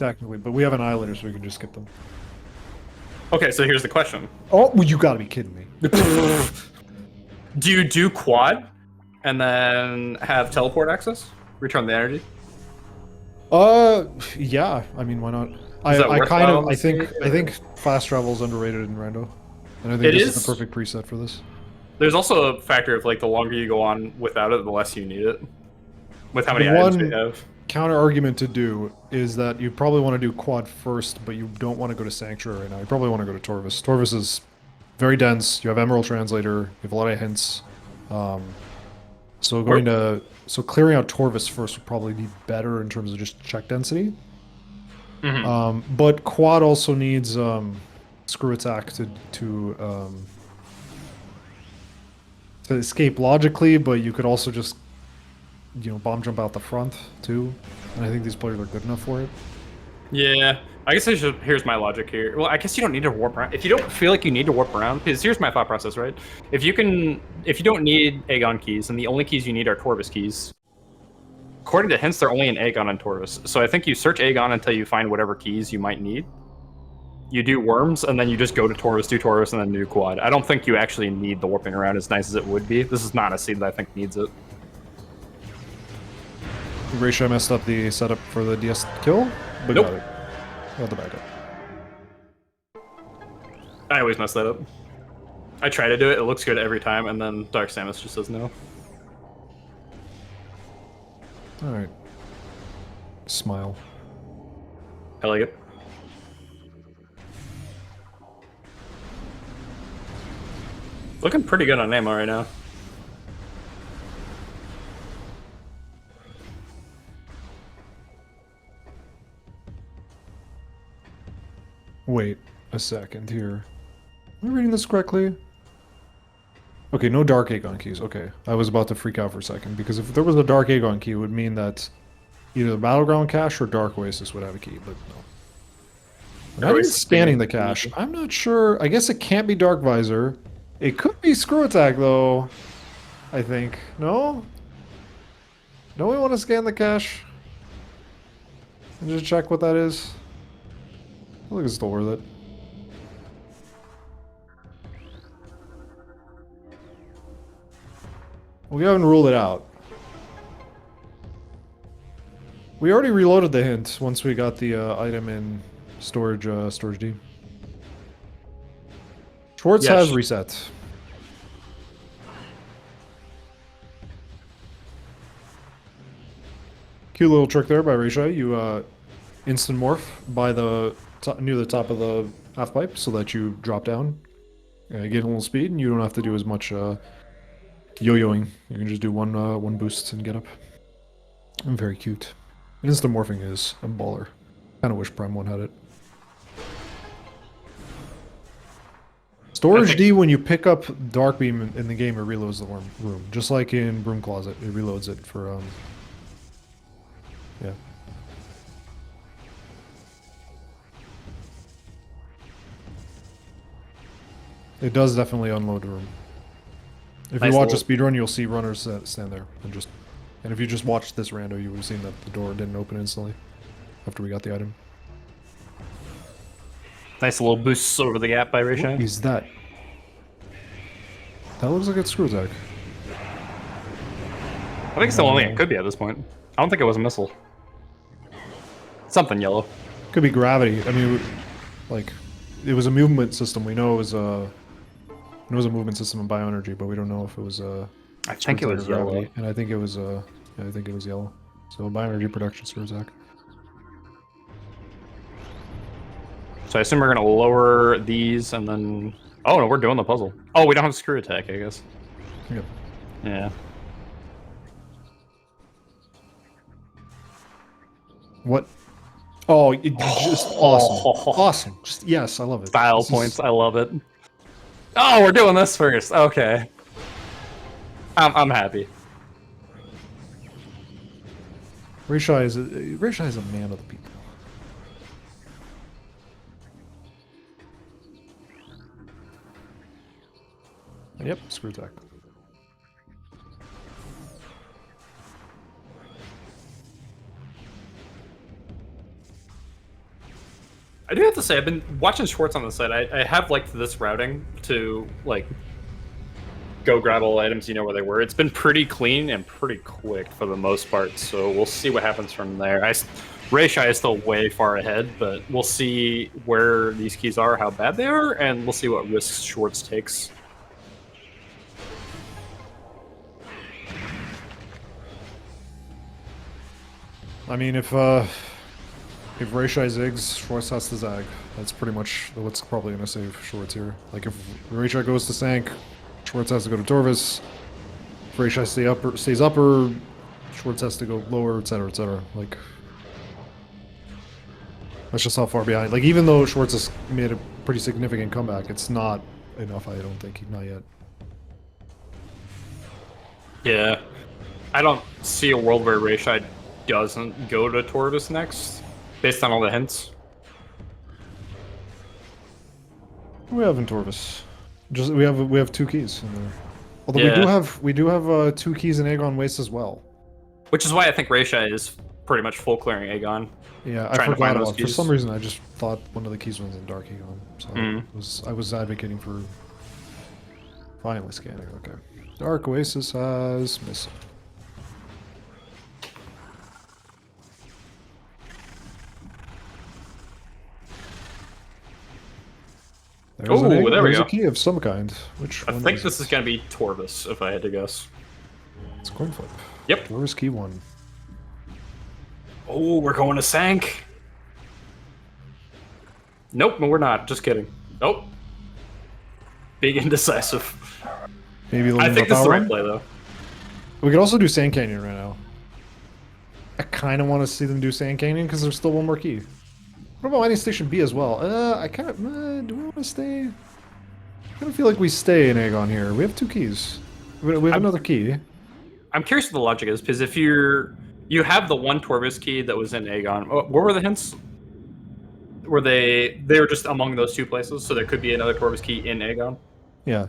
technically, but we have an Islander, so we can just skip them. Okay, so here's the question. Oh, well, you gotta be kidding me. Do you do quad and then have teleport access? Return the energy? Yeah. I mean, why not? Is that worthwhile? I think fast travel is underrated in Rando, and I think this is the perfect preset for this. There's also a factor of, like, the longer you go on without it, the less you need it. With how many items we have. Counter argument to do is that you probably want to do quad first, but you don't want to go to Sanctuary right now. You probably want to go to Torvis. Torvis is very dense. You have Emerald Translator. You have a lot of hints. So clearing out Torvis first would probably be better in terms of just check density. Mm-hmm. But quad also needs screw attack to escape logically, but you could also just, you know, bomb jump out the front too. And I think these players are good enough for it. Yeah, I guess here's my logic here. Well, I guess you don't need to warp around. If you don't feel like you need to warp around, because here's my thought process, right? If you don't need Aegon keys, and the only keys you need are Torvis keys. According to hints, they're only in Aegon and Torvis. So I think you search Aegon until you find whatever keys you might need. You do worms, and then you just go to Torvis, do Torvis, and then do quad. I don't think you actually need the warping around as nice as it would be. This is not a seed that I think needs it. Rayshai messed up the setup for the DS kill, but nope. Got it. Got the backup. I always mess that up. I try to do it, it looks good every time, and then Dark Samus just says no. Alright. Smile. I like it. Looking pretty good on ammo right now. Wait a second here. Am I reading this correctly? Okay, no Dark Aegon keys. Okay, I was about to freak out for a second, because if there was a Dark Aegon key, it would mean that either the Battleground cache or Dark Oasis would have a key, but no. I'm not scanning the cache. I'm not sure. I guess it can't be Dark Visor. It could be Screw Attack, though. I think. No? Don't we want to scan the cache? And just check what that is? I think it's still worth it. We haven't ruled it out. We already reloaded the hint once we got the item in storage D. Schwartz has reset. Cute little trick there by rayshai. You instant morph by the near the top of the half pipe so that you drop down, get a little speed, and you don't have to do as much yo-yoing. You can just do one boost and get up. Very cute. Instant morphing is a baller. Kind of wish Prime 1 had it. Storage D, when you pick up Dark Beam in the game, it reloads the room. Just like in Broom Closet, it reloads it for, yeah. It does definitely unload the room. If you watch a speedrun, you'll see runners stand there and if you just watched this rando, you would have seen that the door didn't open instantly after we got the item. Nice little boosts over the gap by rayshai. What is that? That looks like it's Screw Attack. I think it's the only thing it could be at this point. I don't think it was a missile. Something yellow. Could be gravity. I mean, like, it was a movement system. We know it was a movement system in bioenergy, but we don't know if it was I think it was yellow. And I think it was yeah, I think it was yellow. So bioenergy production screw attack. So I assume we're gonna lower these and then. Oh no, we're doing the puzzle. Oh, we don't have screw attack, I guess. Yep. Yeah. What? Oh, just awesome. Awesome. Just yes, I love it. Style points, I love it. Oh, we're doing this first. Okay. I'm happy. Rayshai is a man of the people. And yep, screw attack. I do have to say, I've been watching Schwartz on the side. I have liked this routing to like go grab all items, you know where they were. It's been pretty clean and pretty quick for the most part. So we'll see what happens from there. Rayshai is still way far ahead, but we'll see where these keys are, how bad they are, and we'll see what risks Schwartz takes. I mean, if Rayshai zigs, Schwartz has to zag. That's pretty much what's probably going to save Schwartz here. Like, if Rayshai goes to Sank, Schwartz has to go to Torvis. If Rayshai stays upper, Schwartz has to go lower, etc., etc. Like, that's just how far behind. Like, even though Schwartz has made a pretty significant comeback, it's not enough, I don't think. Not yet. Yeah. I don't see a world where Rayshai doesn't go to Torvis next, based on all the hints. We have in Torvis. Just we have 2 keys in there. Although Yeah. we do have 2 keys in Aegon Waste as well. Which is why I think Rayshai is pretty much full clearing Aegon. Yeah, I Trying to find forgot those about. For keys. some reason, I just thought one of the keys was in Dark Aegon, so I was advocating for finally scanning. Okay, Dark Oasis has missing. There's Ooh, there we there's go. a key of some kind. Which I one think is this it? is going to be Torvis, if I had to guess. It's coin flip. Yep. Where's key 1? Oh, we're going to Sank. Nope, no, we're not. Just kidding. Nope. Big indecisive. Maybe I think this is the right play, though. We could also do Sand Canyon right now. I kind of want to see them do Sand Canyon because there's still one more key. What about mining station B as well? I kind of do we want to stay? I kind of feel like we stay in Aegon here. We have 2 keys. We have another key. I'm curious what the logic is, because if you have the one Torvis key that was in Aegon. Oh, what were the hints? Were they were just among those 2 places, so there could be another Torvis key in Aegon? Yeah.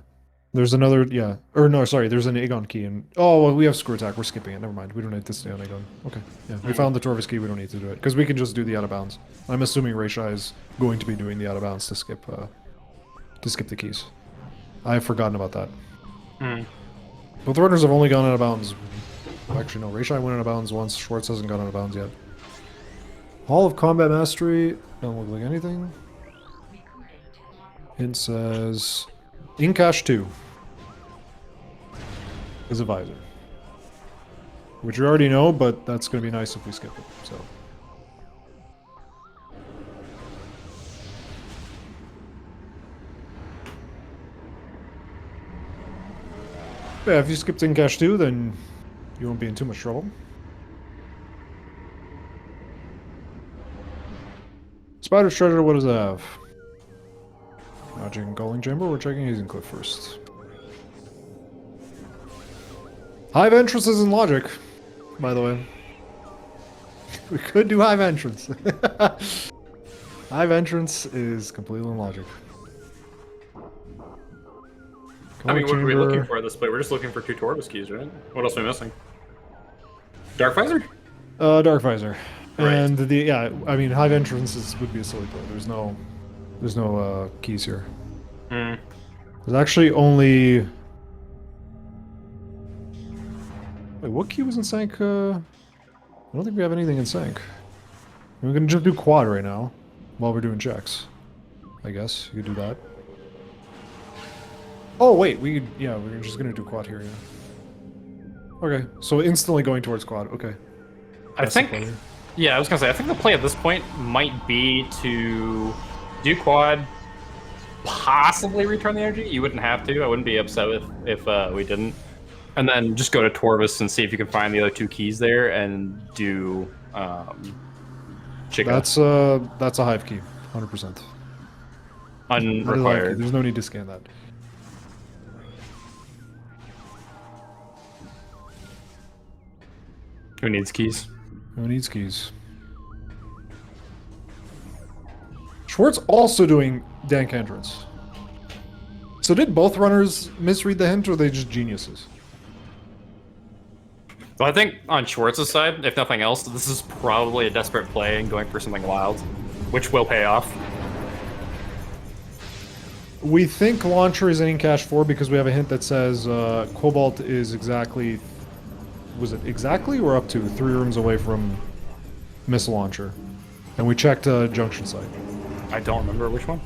There's another, yeah. Or no, sorry, there's an Aegon key. Oh, well, we have screw attack. We're skipping it. Never mind. We don't need to stay on Aegon. Okay. Yeah, we found the Torvis key. We don't need to do it. Because we can just do the out of bounds. I'm assuming Rayshai is going to be doing the out of bounds to skip the keys. I've forgotten about that. Both runners have only gone out of bounds. Well, actually, no. Rayshai went out of bounds once. Schwartz hasn't gone out of bounds yet. Hall of Combat Mastery. Don't look like anything. It says... Incash 2 is a visor. Which you already know, but that's going to be nice if we skip it, so... Yeah, if you skipped Incash 2, then you won't be in too much trouble. Spider's Treasure, what does it have? Not checking Galling Chamber, we're checking Hazing Cliff first. Hive Entrances in Logic, by the way. We could do Hive Entrance. Hive Entrance is completely in Logic. I mean, what are we looking for at this point? We're just looking for 2 Torvis keys, right? What else are we missing? Dark Visor? Dark Visor. Right. And I mean, Hive Entrances would be a silly play. There's no keys here. There's actually only... Wait, what key was in Sank? I don't think we have anything in Sank. We're gonna just do quad right now, while we're doing checks. I guess you could do that. Oh wait, yeah, we're just gonna do quad here. Yeah. Okay, so instantly going towards quad. Okay. I think. Yeah, I was gonna say. I think the play at this point might be to do quad, possibly return the energy. You wouldn't have to. I wouldn't be upset if we didn't. And then just go to Torvus and see if you can find the other 2 keys there and do Chica. That's a hive key, 100%. Unrequired. There's no need to scan that. Who needs keys? Who needs keys? Schwartz also doing dank entrance. So did both runners misread the hint, or are they just geniuses? Well, I think on Schwartz's side, if nothing else, this is probably a desperate play and going for something wild, which will pay off. We think launcher is in cache 4 because we have a hint that says Cobalt is exactly... Was it exactly or up to 3 rooms away from missile launcher? And we checked junction site. I don't remember which one.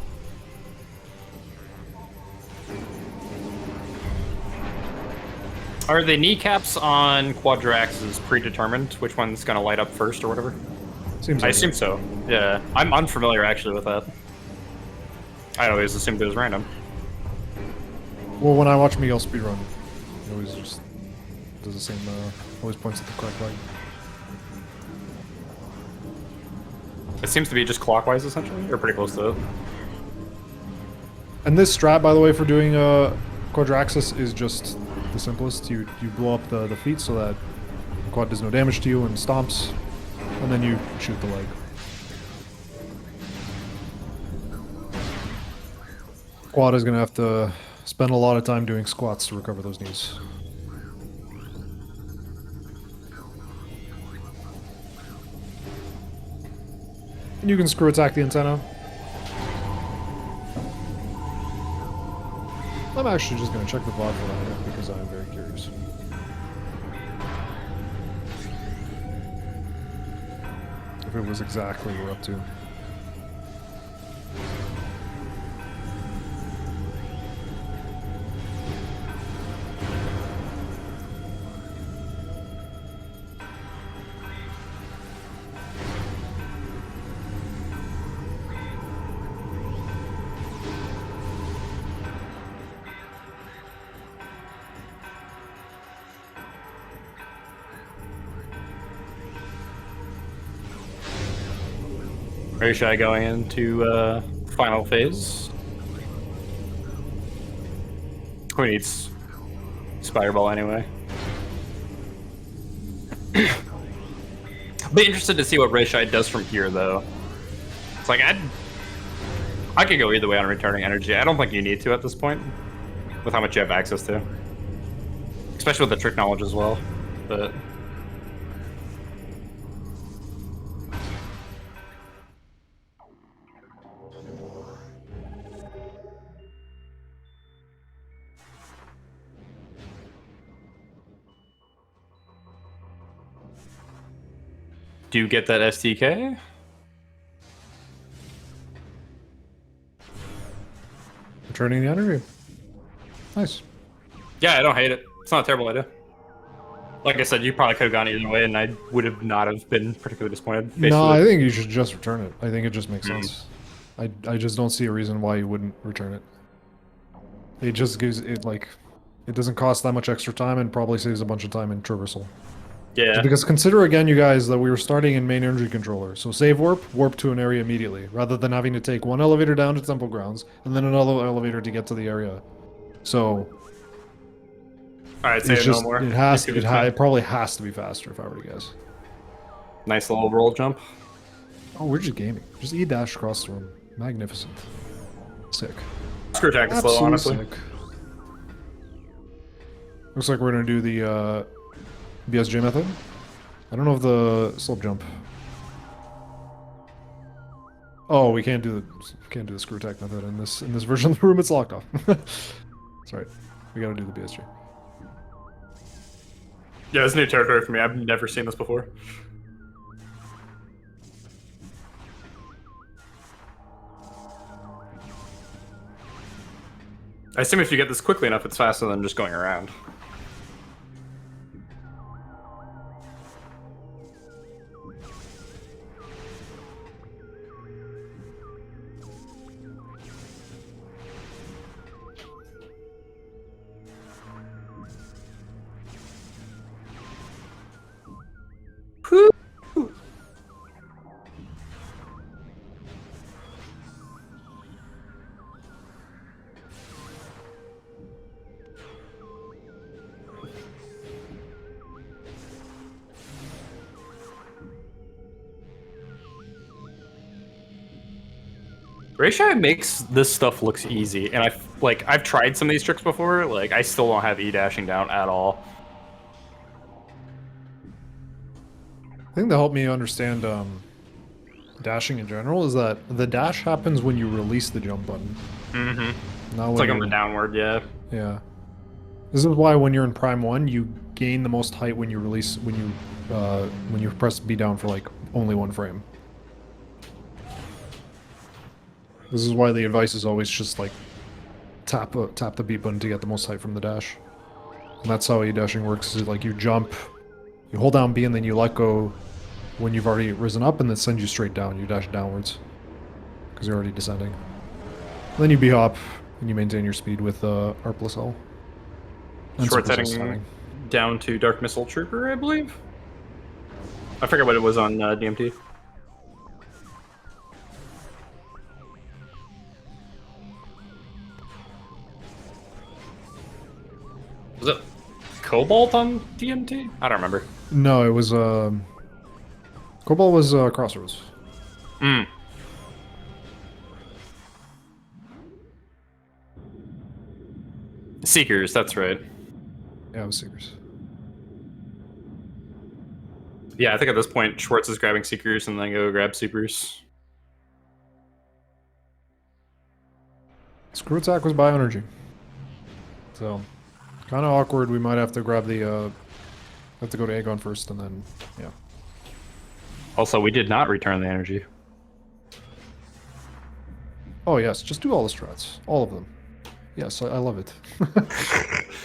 Are the kneecaps on Quadraxes predetermined? Which one's going to light up first or whatever? Seems I like assume so. Yeah, I'm unfamiliar actually with that. I always assumed it was random. Well, when I watch Miguel speedrun, he always just does the same, always points at the correct light. It seems to be just clockwise essentially, or pretty close to it. And this strat, by the way, for doing Quadraxis is just the simplest. You blow up the feet so that quad does no damage to you and stomps, and then you shoot the leg. Quad is gonna have to spend a lot of time doing squats to recover those knees. And you can screw attack the antenna. I'm actually just gonna check the VOD for that because I'm very curious. If it was exactly what we're up to. Rayshai going into final phase. Who needs Spireball anyway? Be interested to see what Rayshai does from here, though. It's like I could go either way on returning energy. I don't think you need to at this point, with how much you have access to, especially with the trick knowledge as well. But do you get that STK? Returning the energy. Nice. Yeah, I don't hate it. It's not a terrible idea. Like I said, you probably could have gone either way, and I would have not have been particularly disappointed. Basically. No, I think you should just return it. I think it just makes sense. I just don't see a reason why you wouldn't return it. It just gives it, like, it doesn't cost that much extra time and probably saves a bunch of time in traversal. Yeah. Because consider again, you guys, that we were starting in main energy controller. So save warp to an area immediately, rather than having to take one elevator down to temple grounds and then another elevator to get to the area. So all right, say no more. It probably has to be faster if I were to guess. Nice little roll jump. Oh, we're just gaming. Just E-dash across the room. Magnificent. Sick. Screw attack is slow, honestly. Sick. Looks like we're gonna do the BSJ method. I don't know if the slope jump. Oh, we can't do the screw attack method in this version of the room. It's locked off. That's right. We gotta do the BSJ. Yeah, it's new territory for me. I've never seen this before. I assume if you get this quickly enough, it's faster than just going around. Rayshai makes this stuff looks easy, and I've tried some of these tricks before. Like I still don't have E dashing down at all. I think that helped me understand dashing in general is that the dash happens when you release the jump button. Mm-hmm. Not It's when like on the downward, yeah. Yeah. This is why when you're in Prime 1, you gain the most height when you release when you press B down for like only 1 frame. This is why the advice is always just like tap the B button to get the most height from the dash. And that's how E dashing works, is like you jump, you hold down B and then you let go when you've already risen up, and then sends you straight down. You dash downwards because you're already descending. And then you B hop and you maintain your speed with R plus L. And Schwartz super heading stunning. down to Dark Missile Trooper, I believe. I forget what it was on DMT. Was it Cobalt on DMT? I don't remember. No, it was Cobalt was Crossroads. Mm. Seekers, that's right. Yeah, it was Seekers. Yeah, I think at this point Schwartz is grabbing Seekers and then go grab Supers. Screw attack was bioenergy. So, kind of awkward. We might have to grab the, have to go to Aegon first and then, yeah. Also, we did not return the energy. Oh yes, just do all the strats. All of them. Yes, I love it.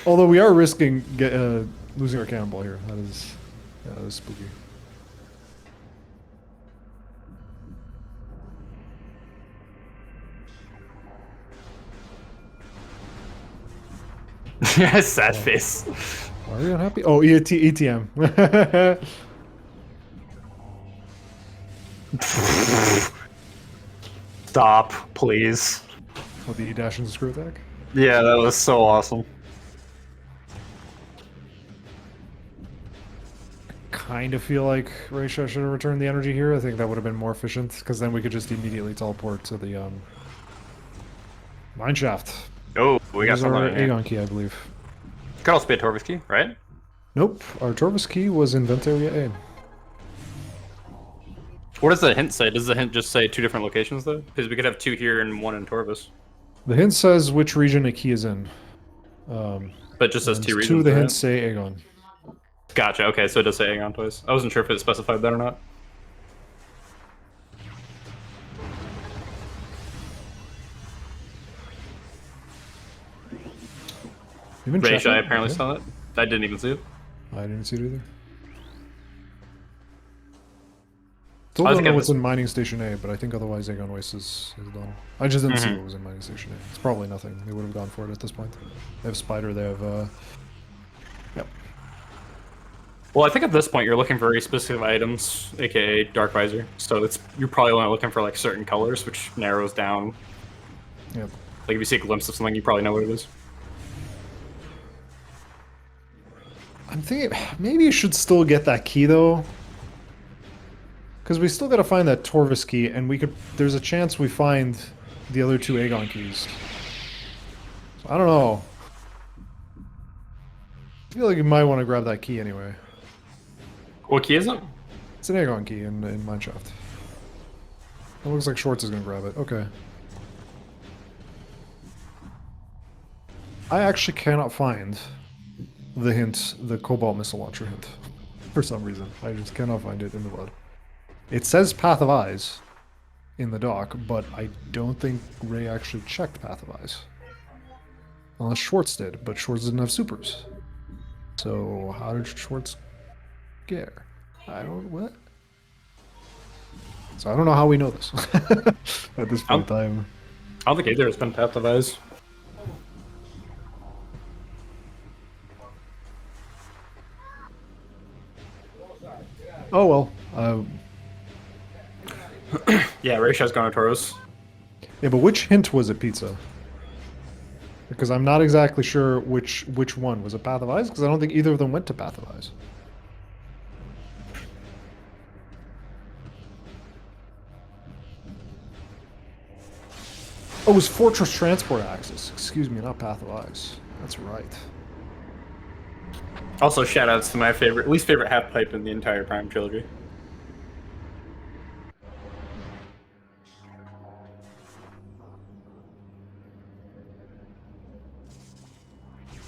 Although we are risking losing our cannonball here. That is spooky. Yeah, sad face. Why are we unhappy? Oh, ETM. Stop, please. Oh, the E-dash and the screw attack? Yeah, that was so awesome. Kind of feel like Raisha should have returned the energy here. I think that would have been more efficient, because then we could just immediately teleport to the mine shaft. Oh, we got There's our something. Aegon key, I believe. Could also be a Torvis key, right? Nope, our Torvis key was in vent area A. What does the hint say? Does the hint just say 2 different locations, though? Because we could have 2 here and 1 in Torvis. The hint says which region a key is in. But just says 2 regions. 2 of the right? hints say Aegon. Gotcha, okay, so it does say Aegon twice. I wasn't sure if it specified that or not. Rayshai apparently saw it. I didn't even see it. I didn't see it either. I Still was don't know thinking what's this- in Mining Station A, but I think otherwise Aegon Waste is done. I just didn't see what was in Mining Station A. It's probably nothing. They would have gone for it at this point. They have Spider, they have, Yep. Well, I think at this point you're looking for very specific items, aka Dark Visor. So you're probably only looking for like certain colors, which narrows down. Yep. Like if you see a glimpse of something, you probably know what it is. I'm thinking maybe you should still get that key though, because we still got to find that Torvis key, and we could. There's a chance we find the other 2 Aegon keys. So, I don't know. I feel like you might want to grab that key anyway. What key is it? It's an Aegon key in Mineshaft. It looks like Schwartz is gonna grab it. Okay. I actually cannot find the hint, the Cobalt Missile Launcher hint. For some reason. I just cannot find it in the blood. It says Path of Eyes in the dock, but I don't think Ray actually checked Path of Eyes. Unless Schwartz did, but Schwartz didn't have supers. So how did Schwartz get? I don't what. So I don't know how we know this at this point in time. I don't think either has been Path of Eyes. Oh well. Yeah, Rayshai's going to Tauros. Yeah, but which hint was it, pizza? Because I'm not exactly sure which one was it. Path of Eyes? Because I don't think either of them went to Path of Eyes. Oh, it was Fortress Transport Axis. Excuse me, not Path of Eyes. That's right. Also, shoutouts to my least favorite half pipe in the entire Prime trilogy.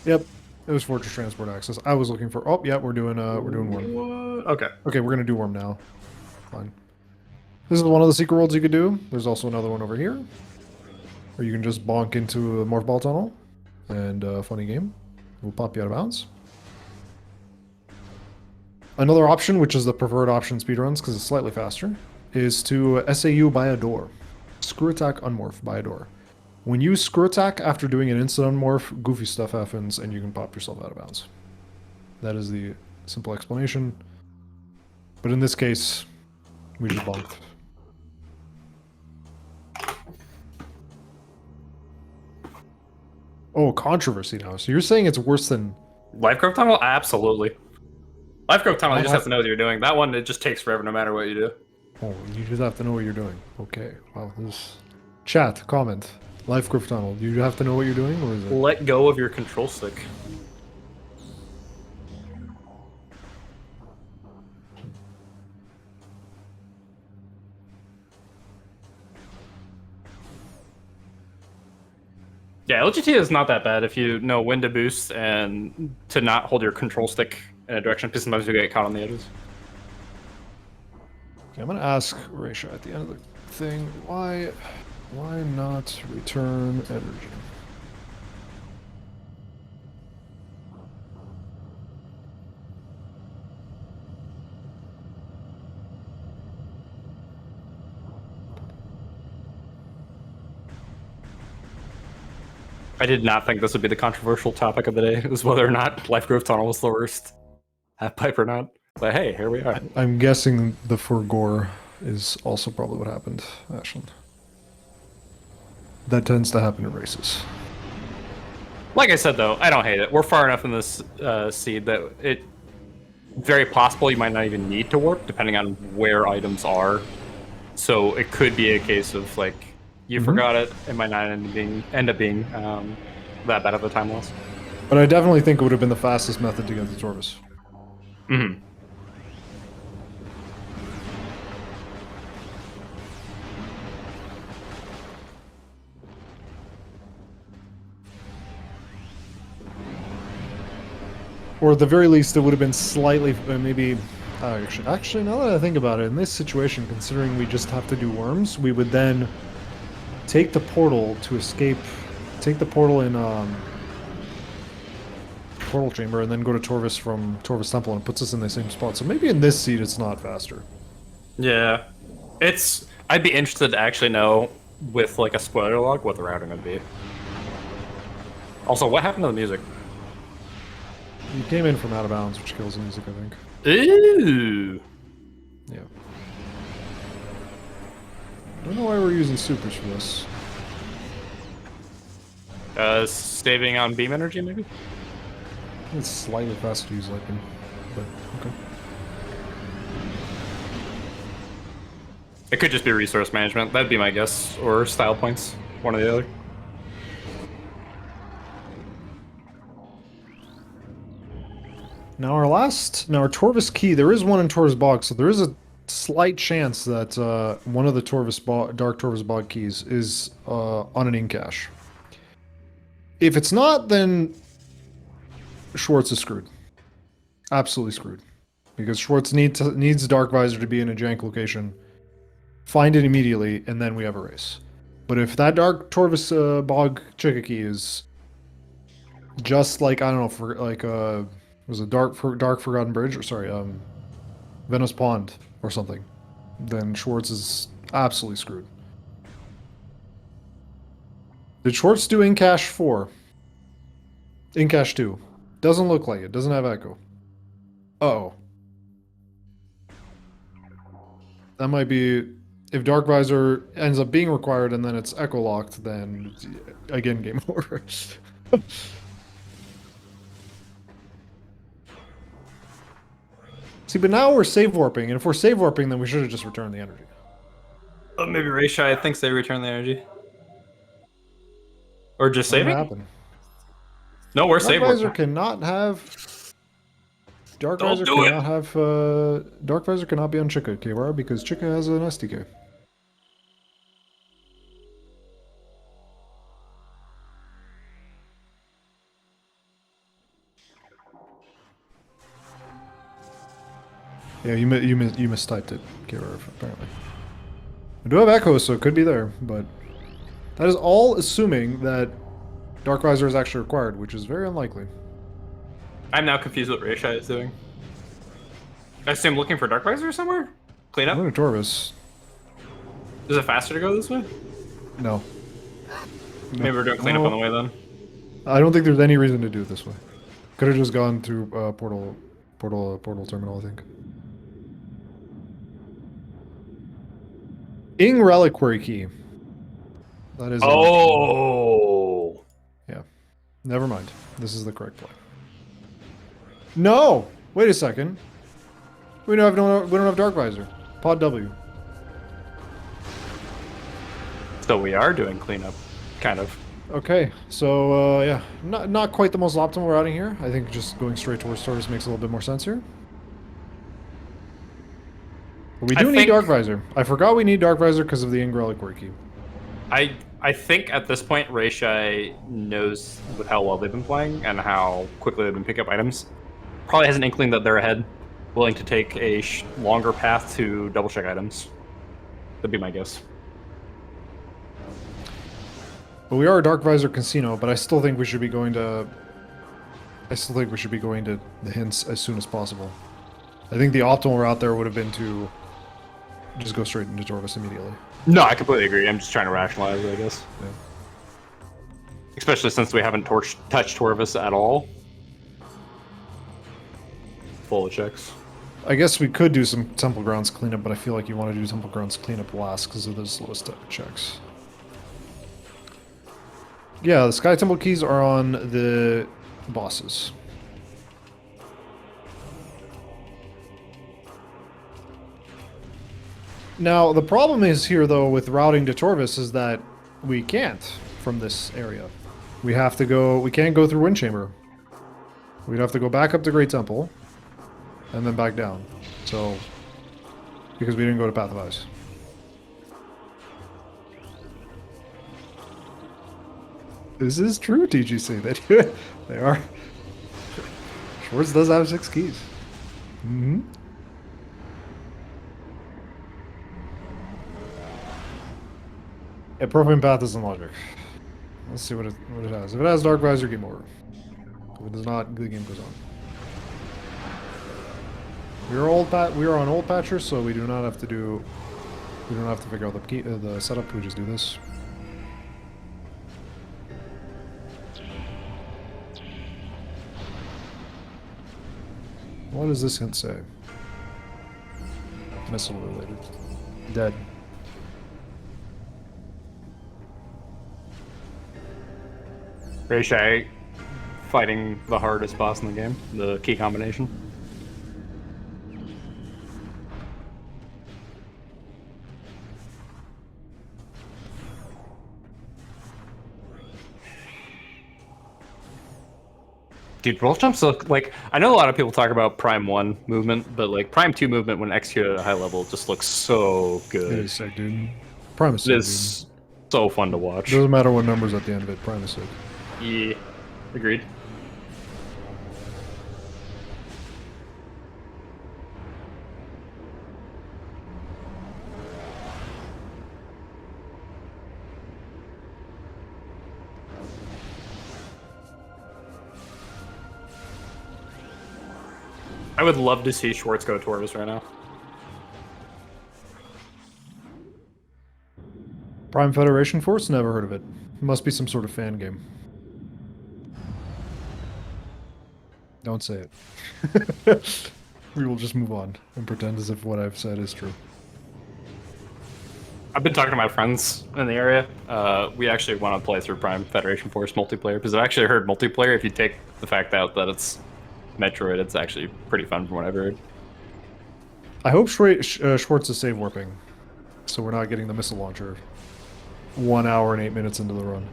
Yep, it was Fortress Transport Access. I was looking for. Oh, yeah, we're doing worm. Okay. Okay, we're gonna do worm now. Fine. This is one of the secret worlds you could do. There's also another one over here, or you can just bonk into a morph ball tunnel, and funny game. We'll pop you out of bounds. Another option, which is the preferred option speedruns because it's slightly faster, is to SAU by a door. Screw attack unmorph by a door. When you screw attack after doing an instant unmorph, goofy stuff happens and you can pop yourself out of bounds. That is the simple explanation. But in this case, we just bonked. Oh, controversy now. So you're saying it's worse than... Life Growth Tunnel? Absolutely. Life Growth Tunnel, you just have to know what you're doing. That one, it just takes forever no matter what you do. Oh, you just have to know what you're doing. Okay. Wow, this... Chat, comment. Life Growth Tunnel. Do you have to know what you're doing, or is it... Let go of your control stick. Yeah, LGT is not that bad if you know when to boost and to not hold your control stick in a direction, because sometimes you get caught on the edges. Okay, I'm gonna ask Raisha at the end of the thing, why not return energy? I did not think this would be the controversial topic of the day, is whether or not Life Growth Tunnel was the worst half pipe or not. But hey, here we are. I'm guessing the Forgore is also probably what happened, Ashland. That tends to happen in races. Like I said, though, I don't hate it. We're far enough in this seed that it very possible you might not even need to warp, depending on where items are. So it could be a case of, like, you forgot it. It might not end up being that bad of a time loss. But I definitely think it would have been the fastest method to get the Torvis. Mm-hmm. Or at the very least, it would have been slightly, maybe... actually, now that I think about it, in this situation, considering we just have to do worms, we would then take the portal to escape... Take the portal in portal chamber and then go to Torvis from Torvis Temple, and it puts us in the same spot. So maybe in this seed it's not faster. Yeah. I'd be interested to actually know, with like a spoiler log, what the routing would be. Also, what happened to the music? You came in from out of bounds, which kills the music, I think. Ooh. Yeah. I don't know why we're using supers for this. Saving on beam energy, maybe? It's slightly faster to use lightning, but okay. It could just be resource management. That'd be my guess. Or style points. One or the other. Now our Torvis key, there is one in Torvis Bog, so there is a slight chance that one of the Dark Torvis Bog keys is on an in-cache. If it's not, then Schwartz is screwed. Absolutely screwed. Because Schwartz needs Dark Visor to be in a jank location. Find it immediately, and then we have a race. But if that Dark Torvis Bog Chicka key is just like I don't know for like was a dark forgotten bridge or sorry Venice Pond or something, then Schwartz is absolutely screwed. Did Schwartz do Incash 4? Incash 2. Doesn't look like it. Doesn't have echo. Uh-oh. That might be... If Dark Visor ends up being required and then it's echo locked, then again, game over. See, but now we're save warping, and if we're save warping, then we should have just returned the energy. Oh, maybe rayshai thinks they return the energy. Or just Not saving? gonna happen. No, we're Dark save Visor warping. cannot have... Dark Don't Visor do cannot it. have... Dark Visor cannot be on Chica, KR, because Chica has an SDK. Yeah, you mistyped it, KR, apparently. I do have echo, so it could be there, but... That is all assuming that Dark Visor is actually required, which is very unlikely. I'm now confused what rayshai is doing. I assume looking for dark visor somewhere? Clean I'm up? going to Torvis. Is it faster to go this way? No. Maybe we're doing cleanup on the way then. I don't think there's any reason to do it this way. Could have just gone through portal terminal, I think. Ing Reliquary Key. That is. Oh! Yeah. Never mind. This is the correct play. No! Wait a second. We don't have Dark Visor. Pod W. So we are doing cleanup, kind of. Okay, so yeah, not quite the most optimal routing here. I think just going straight towards Torvis makes a little bit more sense here. But we do need Dark Visor. I forgot we need Dark Visor because of the Ing Reliquary Key. I think at this point rayshai knows with how well they've been playing and how quickly they've been picking up items. Probably has an inkling that they're ahead, willing to take a longer path to double check items. That'd be my guess. But we are a Dark Visor casino, but I still think we should be going to... I still think we should be going to the hints as soon as possible. I think the optimal route there would have been to just go straight into Torvis immediately. No, I completely agree. I'm just trying to rationalize it, I guess. Yeah. Especially since we haven't touched Torvis at all. Full of checks. I guess we could do some Temple Grounds cleanup, but I feel like you want to do Temple Grounds cleanup last because of the slowest type of checks. Yeah, the Sky Temple keys are on the bosses. Now, the problem is here, though, with routing to Torvis is that we can't from this area. We have to go... We can't go through Wind Chamber. We'd have to go back up to Great Temple and then back down. So, because we didn't go to Path of Ice. This is true, TGC. They are. Schwartz does have 6 keys. Mm-hmm. Yeah, Profane Path is in logic. Let's see what it has. If it has Dark Visor, game over. If it does not, the game goes on. We are on old patchers, so we do not have to do. We don't have to figure out the setup. We just do this. What does this hint say? Missile related. Dead. rayshai fighting the hardest boss in the game, the key combination. Dude, roll jumps look like... I know a lot of people talk about Prime 1 movement, but like Prime 2 movement when executed at a high level just looks so good. It is sick, dude. Prime is sick, It is so fun to watch. Doesn't matter what numbers at the end of it, Prime is sick. Yeah, agreed. I would love to see Schwartz go Torvis right now. Prime Federation Force? Never heard of it. Must be some sort of fan game. Don't say it. We will just move on and pretend as if what I've said is true. I've been talking to my friends in the area. We actually want to play through Prime Federation Force multiplayer because I've actually heard multiplayer, if you take the fact out that it's Metroid, it's actually pretty fun from what I've heard. I hope Schwartz is save warping, so we're not getting the missile launcher 1 hour and 8 minutes into the run.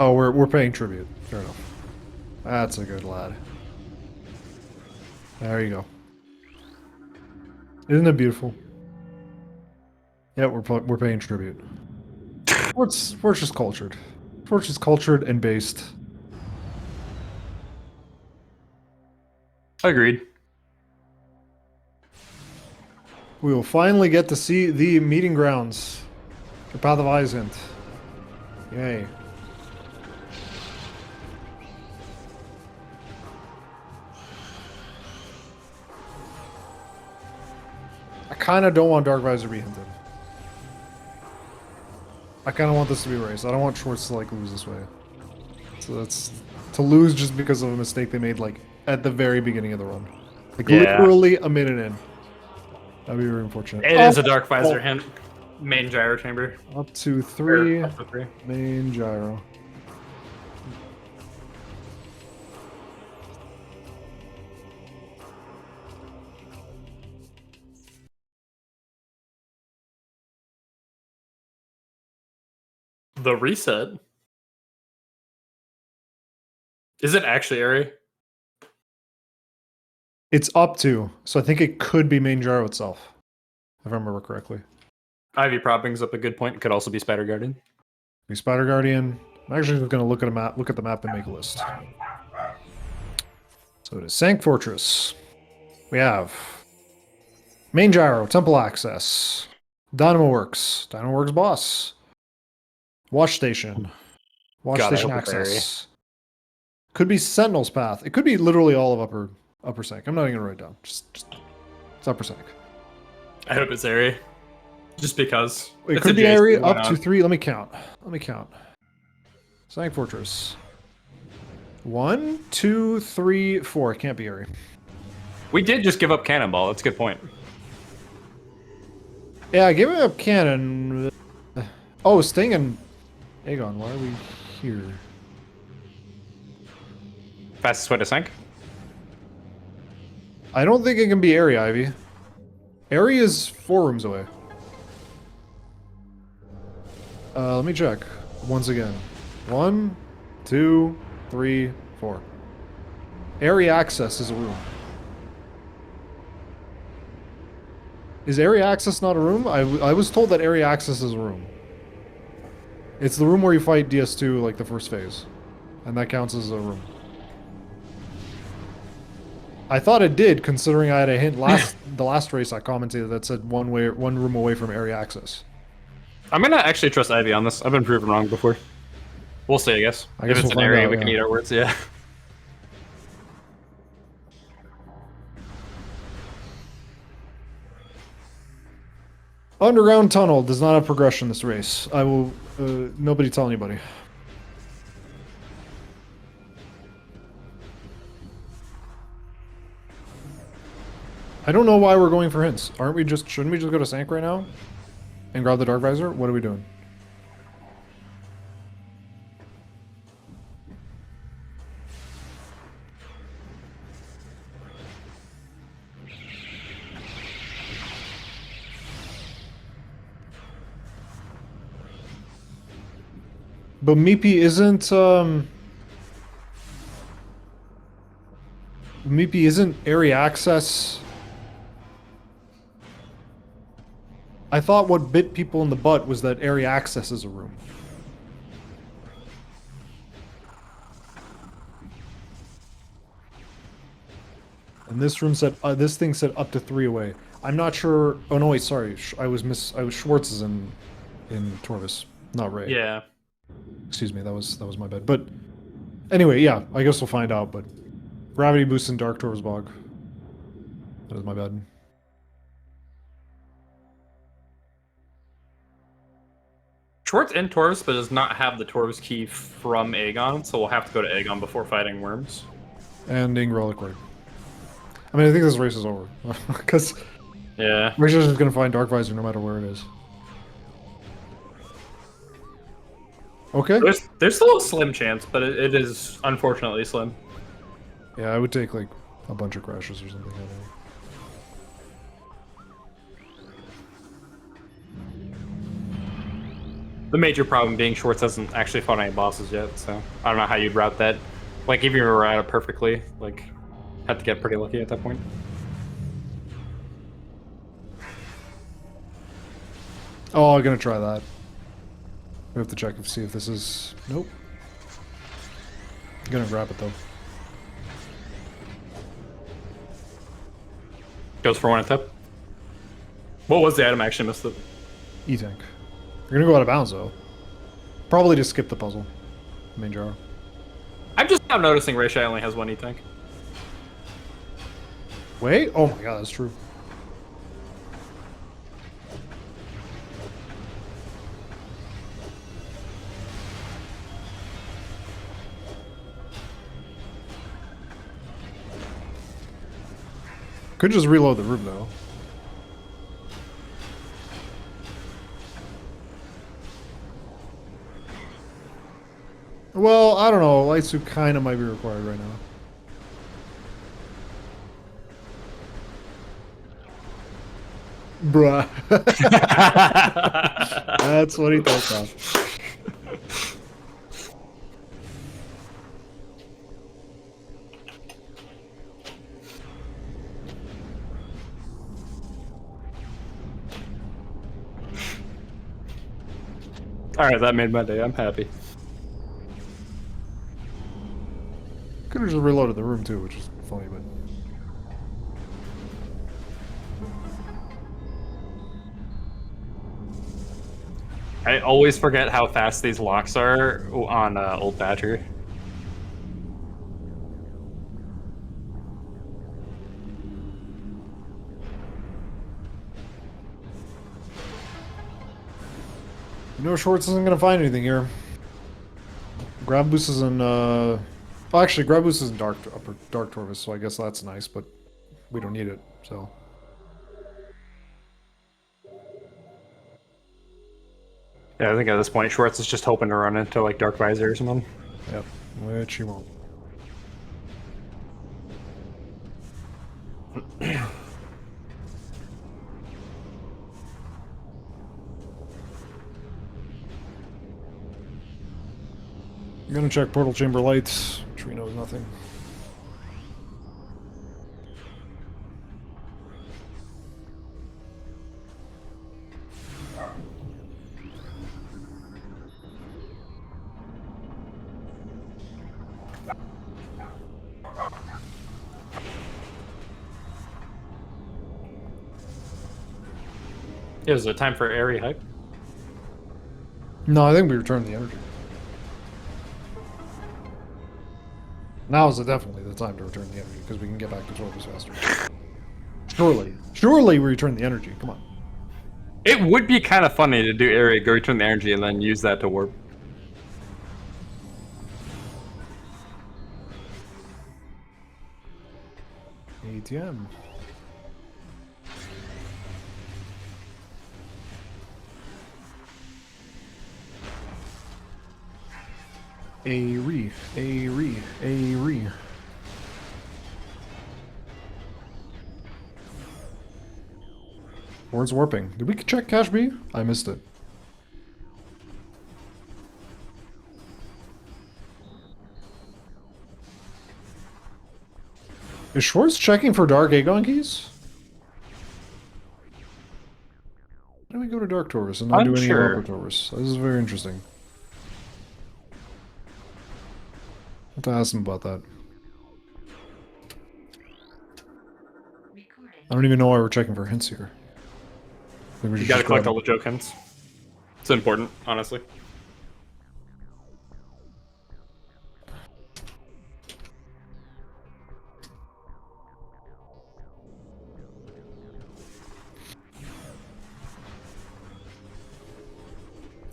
Oh, we're paying tribute. Fair enough. That's a good lad. There you go. Isn't it beautiful? Yeah, we're paying tribute. We're just cultured. We're just cultured and based. Agreed. We will finally get to see the meeting grounds. The Path of Isent. Yay. I kind of don't want Dark Visor to be hinted. I kind of want this to be a race. I don't want Schwartz to like lose this way. So that's to lose just because of a mistake they made like at the very beginning of the run. Like literally a minute in. That'd be very unfortunate. It is a Dark Visor hint. Main gyro chamber. Up to three. Up to 3. Main gyro. The reset. Is it actually area? It's up to, so I think it could be main gyro itself, if I remember correctly. Ivy Prop brings up a good point. It could also be Spider Guardian. Be Spider Guardian. I'm actually just going to look at the map and make a list. So it is Sank Fortress. We have main gyro, temple access, Dynamo Works boss, wash station, access. Could be Sentinel's Path. It could be literally all of upper Sank. I'm not even gonna write it down. Just it's upper Sank. I hope it's area. Just because. It could be area up to 3. Let me count. Sank Fortress. 1, 2, 3, 4. It can't be area. We did just give up Cannonball. That's a good point. Yeah, giving up Cannon. Oh, Sting and Aegon. Why are we here? Fastest way to Sank? I don't think it can be area, Ivy. Area is 4 rooms away. Let me check. Once again. 1, 2, 3, 4. Area access is a room. Is area access not a room? I was told that area access is a room. It's the room where you fight DS2 like the first phase. And that counts as a room. I thought it did, considering I had a hint the last race I commentated that said one room away from area access. I'm gonna actually trust Ivy on this. I've been proven wrong before. We'll see, I guess. If it's an area, we can eat our words, yeah. Underground tunnel does not have progression this race. I will nobody tell anybody. I don't know why we're going for hints. Shouldn't we just go to Sank right now? And grab the Dark Visor? What are we doing? But Meepy isn't area access. I thought what bit people in the butt was that area access is a room. And this room said this thing said up to 3 away. I'm not sure. Oh no, wait, sorry. I was Schwartz is in Torvis, not Ray. Yeah. Excuse me, that was my bad. But anyway, yeah, I guess we'll find out. But gravity boost in Dark Torv's Bog. That was my bad. Schwartz in Torv's, but does not have the Torv's key from Aegon, so we'll have to go to Aegon before fighting Worms. And Ing Reliquary. I mean, I think this race is over. Because yeah, Rachel's just going to find Dark Visor no matter where it is. Okay. There's still a slim chance, but it is unfortunately slim. Yeah, I would take like a bunch of crashes or something. The major problem being Schwartz hasn't actually fought any bosses yet, so I don't know how you'd route that. Like, if you were at it perfectly, like, had to get pretty lucky at that point. Oh, I'm gonna try that. We have to check to see if this is... Nope. I'm gonna grab it though. Goes for one at tip. What was the item? I actually missed it. E-Tank. You're gonna go out of bounds though. Probably just skip the puzzle. Main jar. I'm just now noticing rayshai only has one E-Tank. Wait? Oh my god, that's true. Could just reload the room though. Well, I don't know. Light suit kind of might be required right now. Bruh. That's what he thought of. Alright, that made my day. I'm happy. Could have just reloaded the room too, which is funny, but... I always forget how fast these locks are on Old Badger. You know Schwartz isn't gonna find anything here. Grab boost is in, well, actually, grab boost is in Dark Torvus, so I guess that's nice, but we don't need it, so... Yeah, I think at this point, Schwartz is just hoping to run into, like, Dark Visor or something. Yep, which he won't. I'm gonna check portal chamber lights, which we know is nothing. Is it time for area hype? No, I think we returned the energy. Now is definitely the time to return the energy, because we can get back to Torvus faster. Surely. Surely we return the energy, come on. It would be kind of funny to do area, go return the energy, and then use that to warp. ATM. A-re. Where's warping? Did we check Cache B? I missed it. Is Schwartz checking for Dark Aegon keys? Why do we go to Dark Torvus and not do any Dark Torvus? This is very interesting. I have to ask him about that. I don't even know why we're checking for hints here. You gotta collect all the joke hints. It's important, honestly.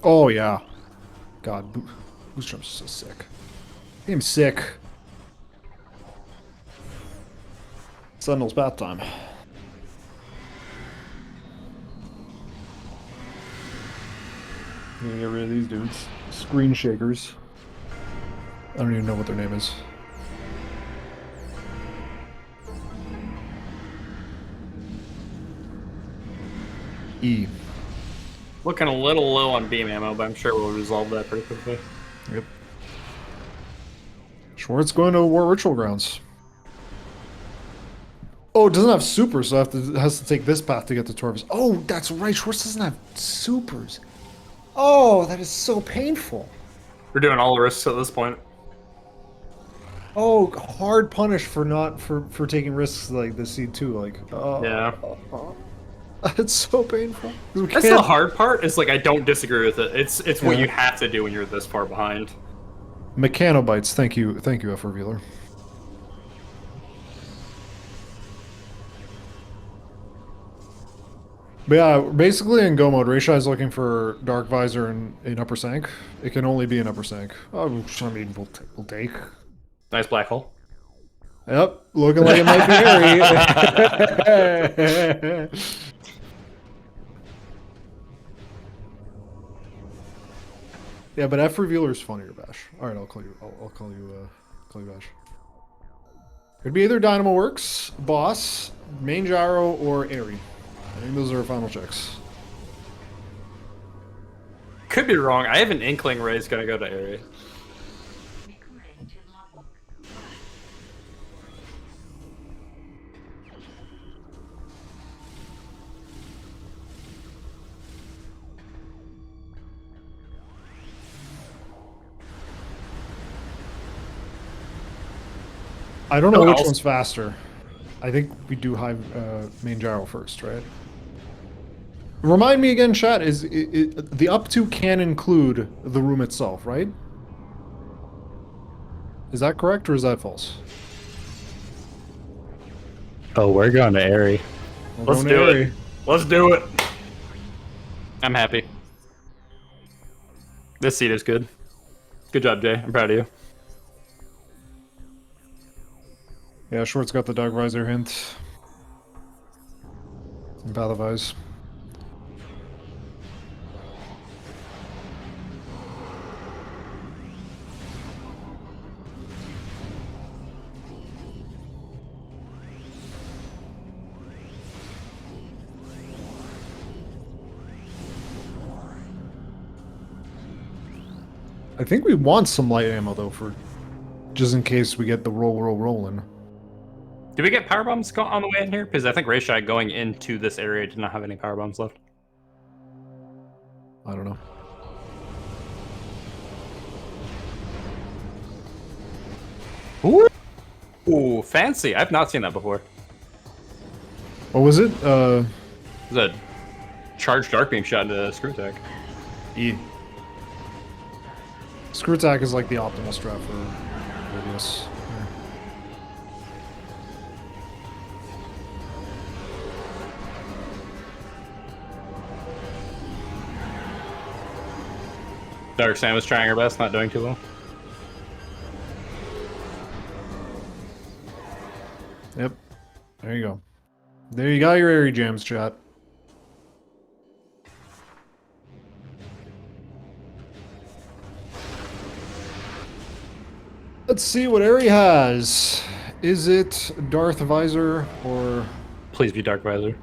Oh, yeah. God, boost jumps are so sick. Game's sick. Sentinel's bath time. I'm gonna get rid of these dudes. Screen shakers. I don't even know what their name is. E. Looking a little low on beam ammo, but I'm sure we'll resolve that pretty quickly. Yep. Schwartz going to War Ritual Grounds. Oh, it doesn't have supers, so it has to take this path to get to Torvis. Oh, that's right. Schwartz doesn't have supers. Oh, that is so painful. We're doing all the risks at this point. Oh, hard punish for not for taking risks like this seed too. Like, Yeah. It's so painful. That's the hard part. Is like I don't disagree with it. It's what Yeah. you have to do when you're this far behind. Mechanobites. Thank you, F Revealer. But yeah, basically in Go mode, rayshai is looking for Dark Visor in upper sank. It can only be in upper sank. Oh, I mean, we'll take. Nice black hole. Yep, looking like it might be Harry. Yeah, but F Revealer is funnier, Bash. All right, I'll call you. I'll call you Bash. It'd be either Dynamo Works, Boss, Main Gyro, or Airy. I think those are our final checks. Could be wrong. I have an inkling Ray's gonna go to area. I don't know No, which I'll- one's faster. I think we do high Main Gyro first, right? Remind me again, chat. Is the up to can include the room itself, right? Is that correct or is that false? Oh, we're going to Airy. We're Let's going to do it. Airy. Let's do it. I'm happy. This seat is good. Good job, Jay. I'm proud of you. Yeah, Short's got the Dark Visor hint. And Pathivise. I think we want some light ammo though, for just in case we get the rolling. Did we get power bombs on the way in here? Because I think rayshai going into this area did not have any power bombs left. I don't know. Ooh, fancy. I've not seen that before. What was it? It's a charged dark beam shot into screw attack. E. Screw attack is like the optimal strat for radius. Yeah. Dark Sam was trying her best, not doing too well. Yep. There you go. There you got your airy jams, chat. Let's see what Airy has. Is it Darth Visor or... Please be Dark Visor.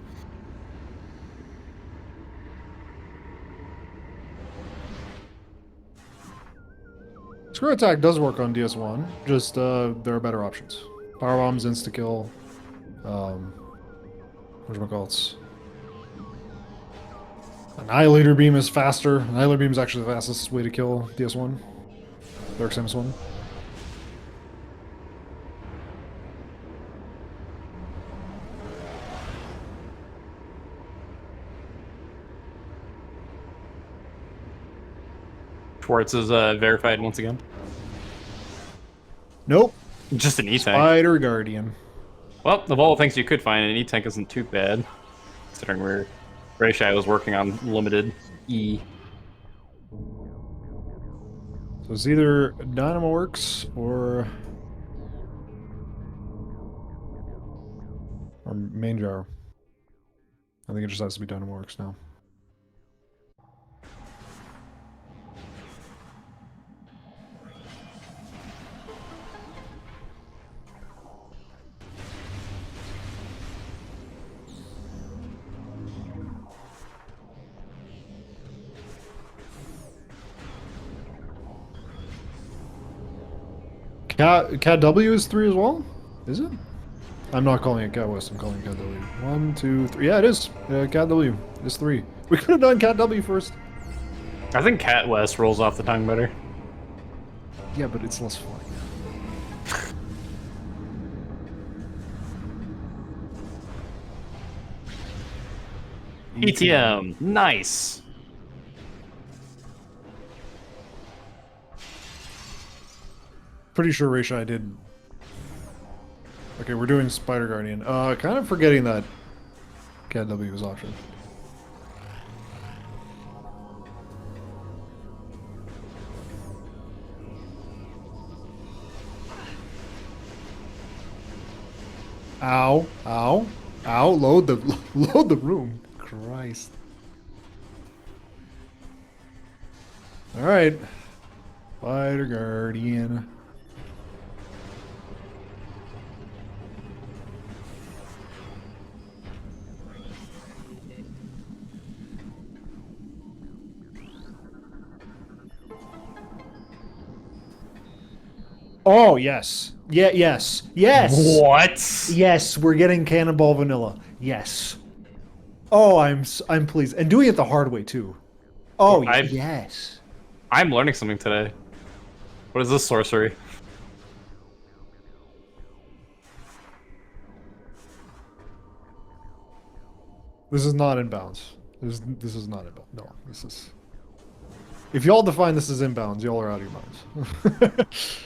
Screw attack does work on DS1, just there are better options. Power bombs, insta kill, whatchamacallits. Annihilator beam is faster. Annihilator beam is actually the fastest way to kill DS1. Dark Samus 1. Schwartz is verified once again. Nope. Just an E-tank. Spider Guardian. Well, of all the things you could find, an E-tank isn't too bad. Considering where rayshai was working on limited E. So it's either Dynamo Works or main jar. I think it just has to be Dynamo Works now. Cat W is 3 as well? Is it? I'm not calling it Cat West, I'm calling it Cat W. 1, 2, 3. Yeah, it is. Cat W is 3. We could have done Cat W first. I think Cat West rolls off the tongue better. Yeah, but it's less fun. ETM, nice. Pretty sure rayshai did. Okay, we're doing Spider Guardian. Kind of forgetting that Cat W was option. Ow, ow, ow, load the room. Christ. Alright. Spider Guardian. Oh, yes. Yeah, yes. Yes! What? Yes, we're getting Cannonball Vanilla. Yes. Oh, I'm pleased. And doing it the hard way, too. Oh, yes. I'm learning something today. What is this sorcery? This is not inbounds. This is not inbounds. No, this is... If y'all define this as inbounds, y'all are out of your minds.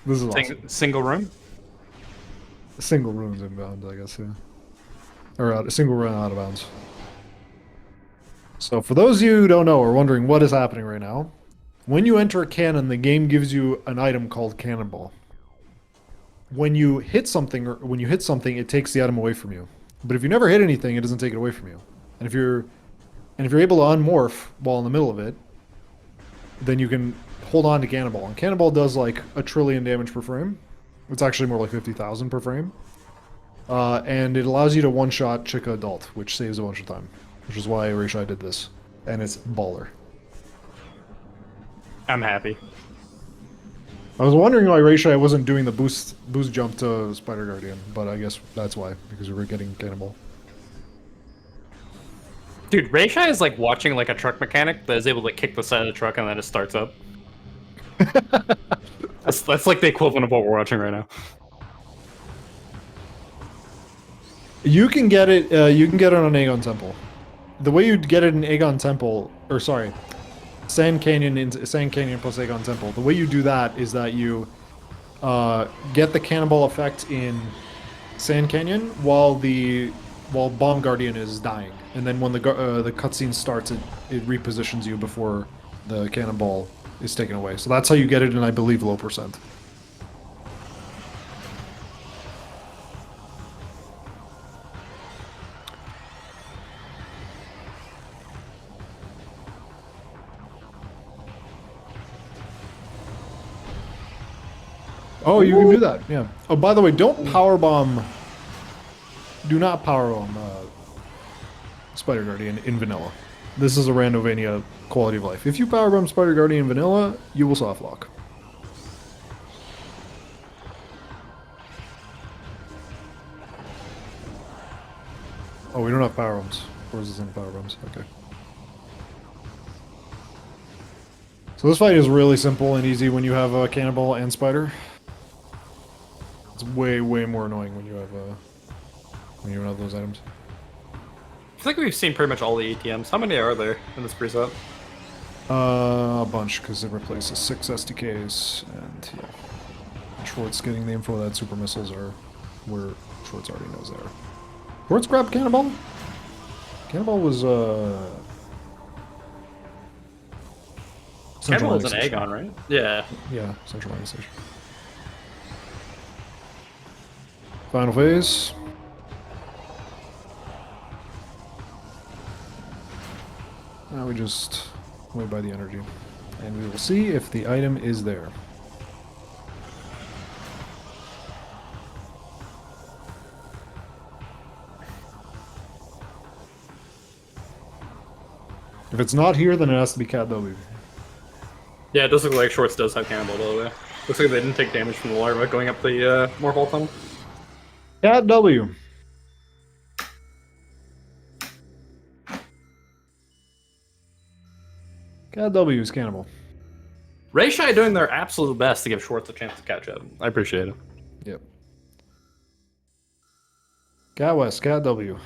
This is awesome. Single room? A single room's inbound, I guess, yeah. Or a single run out of bounds. So for those of you who don't know or wondering what is happening right now, when you enter a cannon, the game gives you an item called Cannonball. When you hit something, it takes the item away from you. But if you never hit anything, it doesn't take it away from you. And if you're able to unmorph while in the middle of it, then you can hold on to Cannonball. And Cannonball does like 1 trillion damage per frame. It's actually more like 50,000 per frame. And it allows you to one-shot Chica Adult, which saves a bunch of time. Which is why rayshai did this. And it's baller. I'm happy. I was wondering why rayshai wasn't doing the boost jump to Spider Guardian, but I guess that's why, because we were getting Cannonball. Dude, rayshai is like watching like a truck mechanic that is able to kick the side of the truck and then it starts up. That's like the equivalent of what we're watching right now. You can get it. You can get it on Aegon Temple. The way you get it in Aegon Temple, or sorry, Sand Canyon plus Aegon Temple. The way you do that is that you get the Cannonball effect in Sand Canyon while Bomb Guardian is dying, and then when the cutscene starts, it repositions you before the Cannonball is taken away. So that's how you get it in, I believe, low percent. Oh, you can do that, yeah. Oh, by the way, don't powerbomb... Do not powerbomb Spider Guardian in vanilla. This is a Randovania quality of life. If you powerbomb Spider Guardian in vanilla, you will soft lock. Oh, we don't have powerbombs. Or is this in powerbombs? Okay. So this fight is really simple and easy when you have a Cannonball and Spider. It's way, way more annoying when you don't have those items. I think we've seen pretty much all the ATMs. How many are there in this preset? A bunch, because it replaces 6 SDKs, and yeah. Schwartz getting the info that super missiles are where Schwartz already knows they are. Schwartz grabbed Cannonball? Cannonball was, Central Capital is Landing an Station. Aegon, right? Yeah. Yeah, Central Landing Station. Final phase. Now we just wait by the energy. And we will see if the item is there. If it's not here, then it has to be Cat W. Yeah, it does look like Schwartz does have Cannibal, by the way. Looks like they didn't take damage from the larva going up the Morphol tunnel. Cat W. Cat W is cannibal. Rayshai doing their absolute best to give Schwartz a chance to catch up. I appreciate it. Yep. Cat West, Cat W.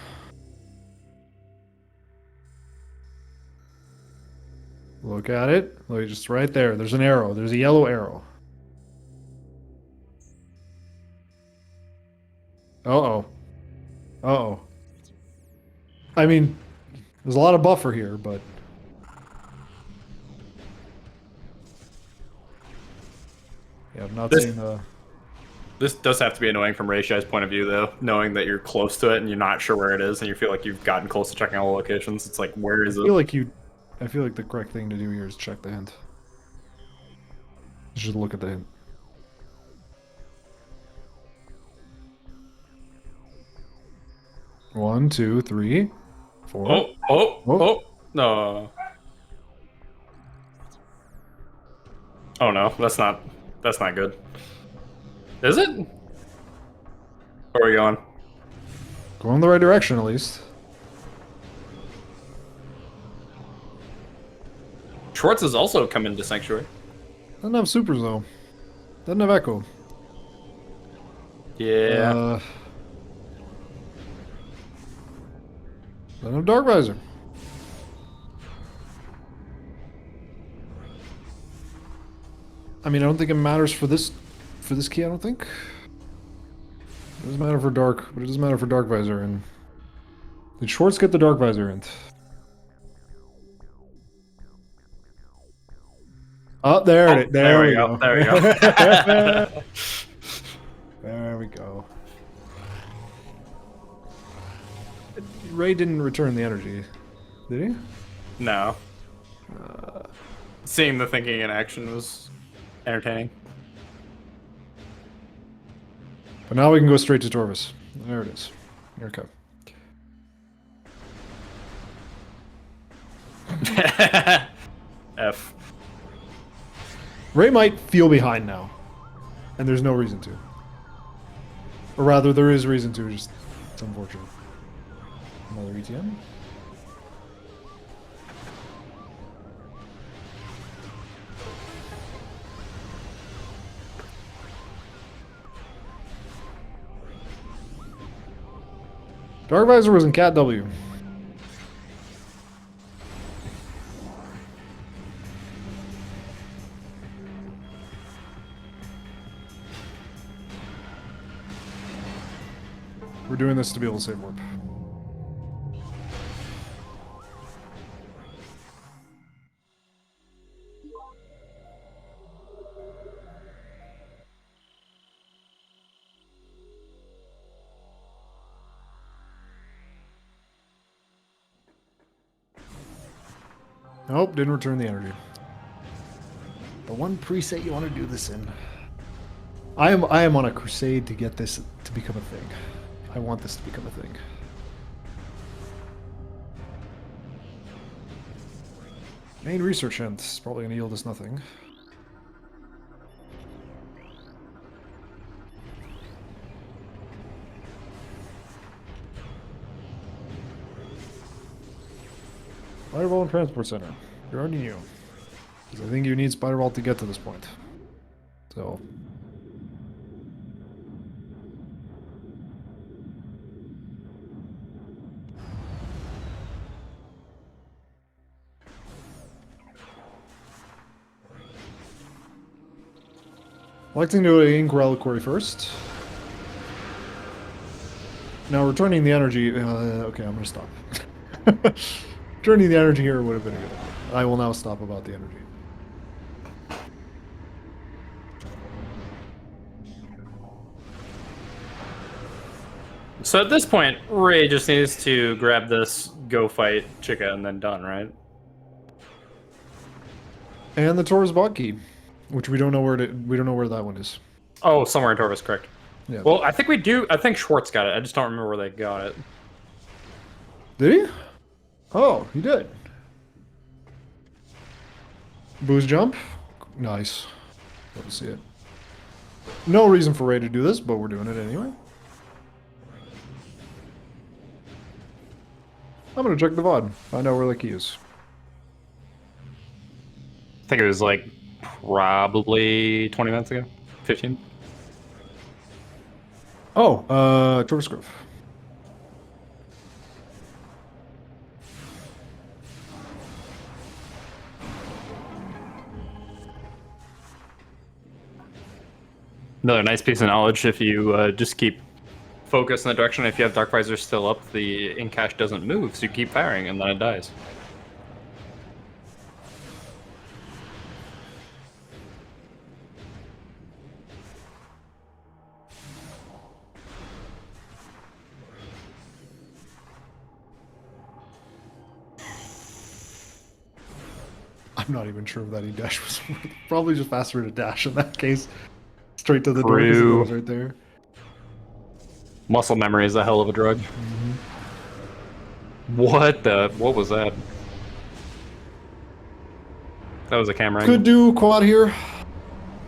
Look at it. Look, just right there. There's an arrow. There's a yellow arrow. Uh-oh. Uh-oh. I mean, there's a lot of buffer here, but... Yeah, I'm not seeing the... This does have to be annoying from Rayshai's point of view, though, knowing that you're close to it and you're not sure where it is, and you feel like you've gotten close to checking all the locations. It's like, where is it? I feel like the correct thing to do here is check the hint. You should look at the hint. One, two, three, four. Oh, no. Oh no, that's not good. Is it? Where are we going? Going in the right direction, at least. Schwartz has also come into Sanctuary. Doesn't have supers, though. Doesn't have echo. Yeah. Doesn't have dark visor. I mean, I don't think it matters for this key, I don't think. It doesn't matter for dark, but it doesn't matter for dark visor. And did Schwartz get the dark visor in? Oh, there we go. There we go. There we go. Ray didn't return the energy, did he? No. Seeing the thinking in action was entertaining. But now we can go straight to Torvis. There it is. Okay. F. Ray might feel behind now, and there's no reason to. Or rather, there is reason to, just it's unfortunate. Another ETM. Dark Visor was in Cat W. We're doing this to be able to save warp. Nope, didn't return the energy. The one preset you want to do this in. I am on a crusade to get this to become a thing. I want this to become a thing. Main research hint is probably going to yield us nothing. Spider and Transport Center. You already knew. Because I think you need Spider to get to this point. So... Electing to ink reliquary first. Now returning the energy. Okay, I'm gonna stop. Returning the energy here would have been a good idea. I will now stop about the energy. So at this point, Ray just needs to grab this, go fight Chica, and then done, right? And the Taurus bot key, which we don't know where that one is. Oh, somewhere in Torvis, correct. Yeah. Well, I think we do. I think Schwartz got it. I just don't remember where they got it. Did he? Oh, he did. Boost jump. Nice. Love to see it. No reason for Ray to do this, but we're doing it anyway. I'm gonna check the VOD. Find out where the key is. I think it was like probably 20 minutes ago, 15. Oh, Torvis Grove. Another nice piece of knowledge. If you just keep focused in the direction, if you have Dark Visor still up, the ink cache doesn't move, so you keep firing and then it dies. I'm not even sure if that dash was probably just faster to dash in that case. Straight to the door because it goes right there. Muscle memory is a hell of a drug. What was that? That was a camera Could angle. do quad here,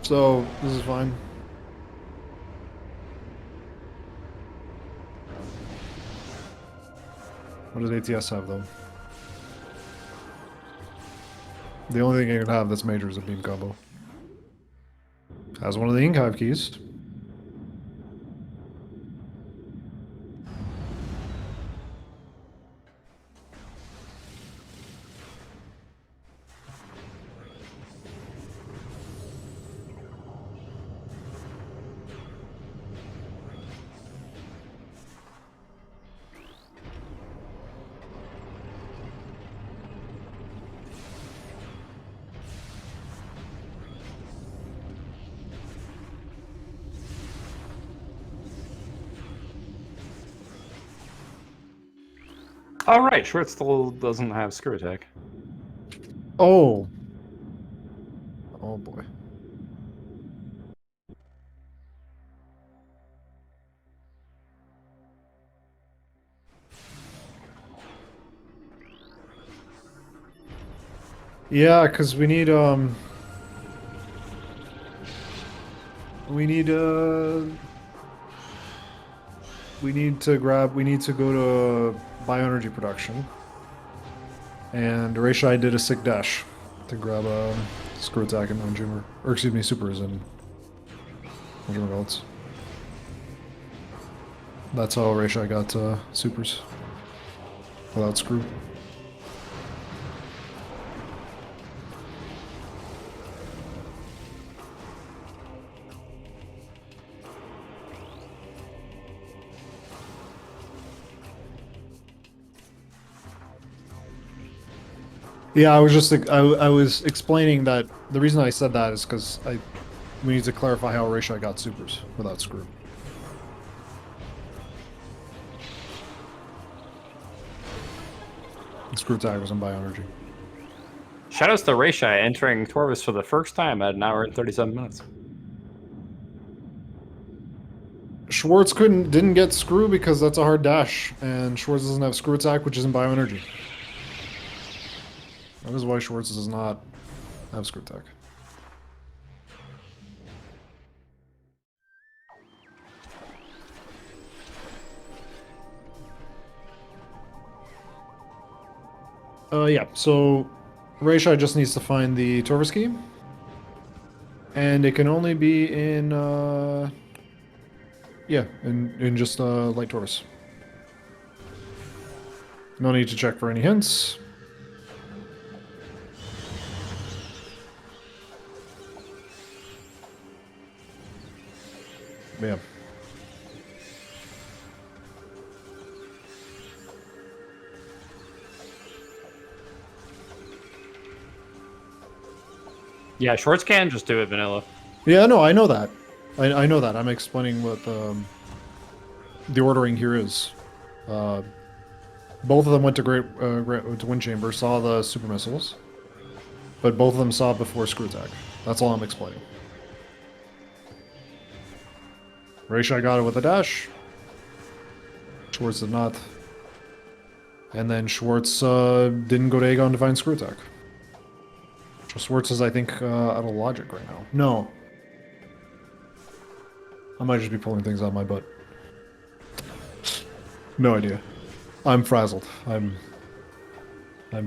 so this is fine. What does ATS have though? The only thing it can have that's major is a beam combo. Has one of the ink hive keys. Oh right, Schwartz still doesn't have screw attack. Oh. Oh boy. Yeah, because we need to go to bioenergy production. And rayshai did a sick dash to grab a screw attack and non-jumor. Or excuse me, supers and belts. That's how rayshai got supers. Without screw. Yeah, I was explaining that the reason I said that is because we need to clarify how rayshai got supers without screw. The screw tag was in bioenergy. Shoutouts to Rayshai entering Torvis for the first time at an hour and 37 minutes. Schwartz didn't get screw because that's a hard dash, and Schwartz doesn't have screw attack, which is in bioenergy. That is why Schwartz does not have screw attack. Yeah, so Rayshai just needs to find the Torvis key. And it can only be in, yeah, in just light Torvis. No need to check for any hints. Yeah. Yeah, Schwartz can just do it vanilla. Yeah, no, I know that. I know that. I'm explaining what the ordering here is. Both of them went to to Wind Chamber, saw the super missiles, but both of them saw it before Screw Attack. That's all I'm explaining. Rayshai got it with a dash. Schwartz did not. And then Schwartz didn't go to Aegon to find Screw Attack. So Schwartz is, I think, out of logic right now. No. I might just be pulling things out of my butt. No idea. I'm frazzled. I'm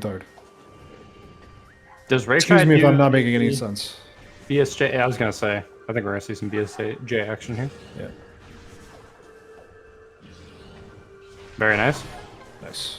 tired. Does Rayshai Excuse me if do I'm not making any sense. BSJ? Yeah, I was gonna say. I think we're gonna see some BSJ action here. Yeah. Very nice. Nice.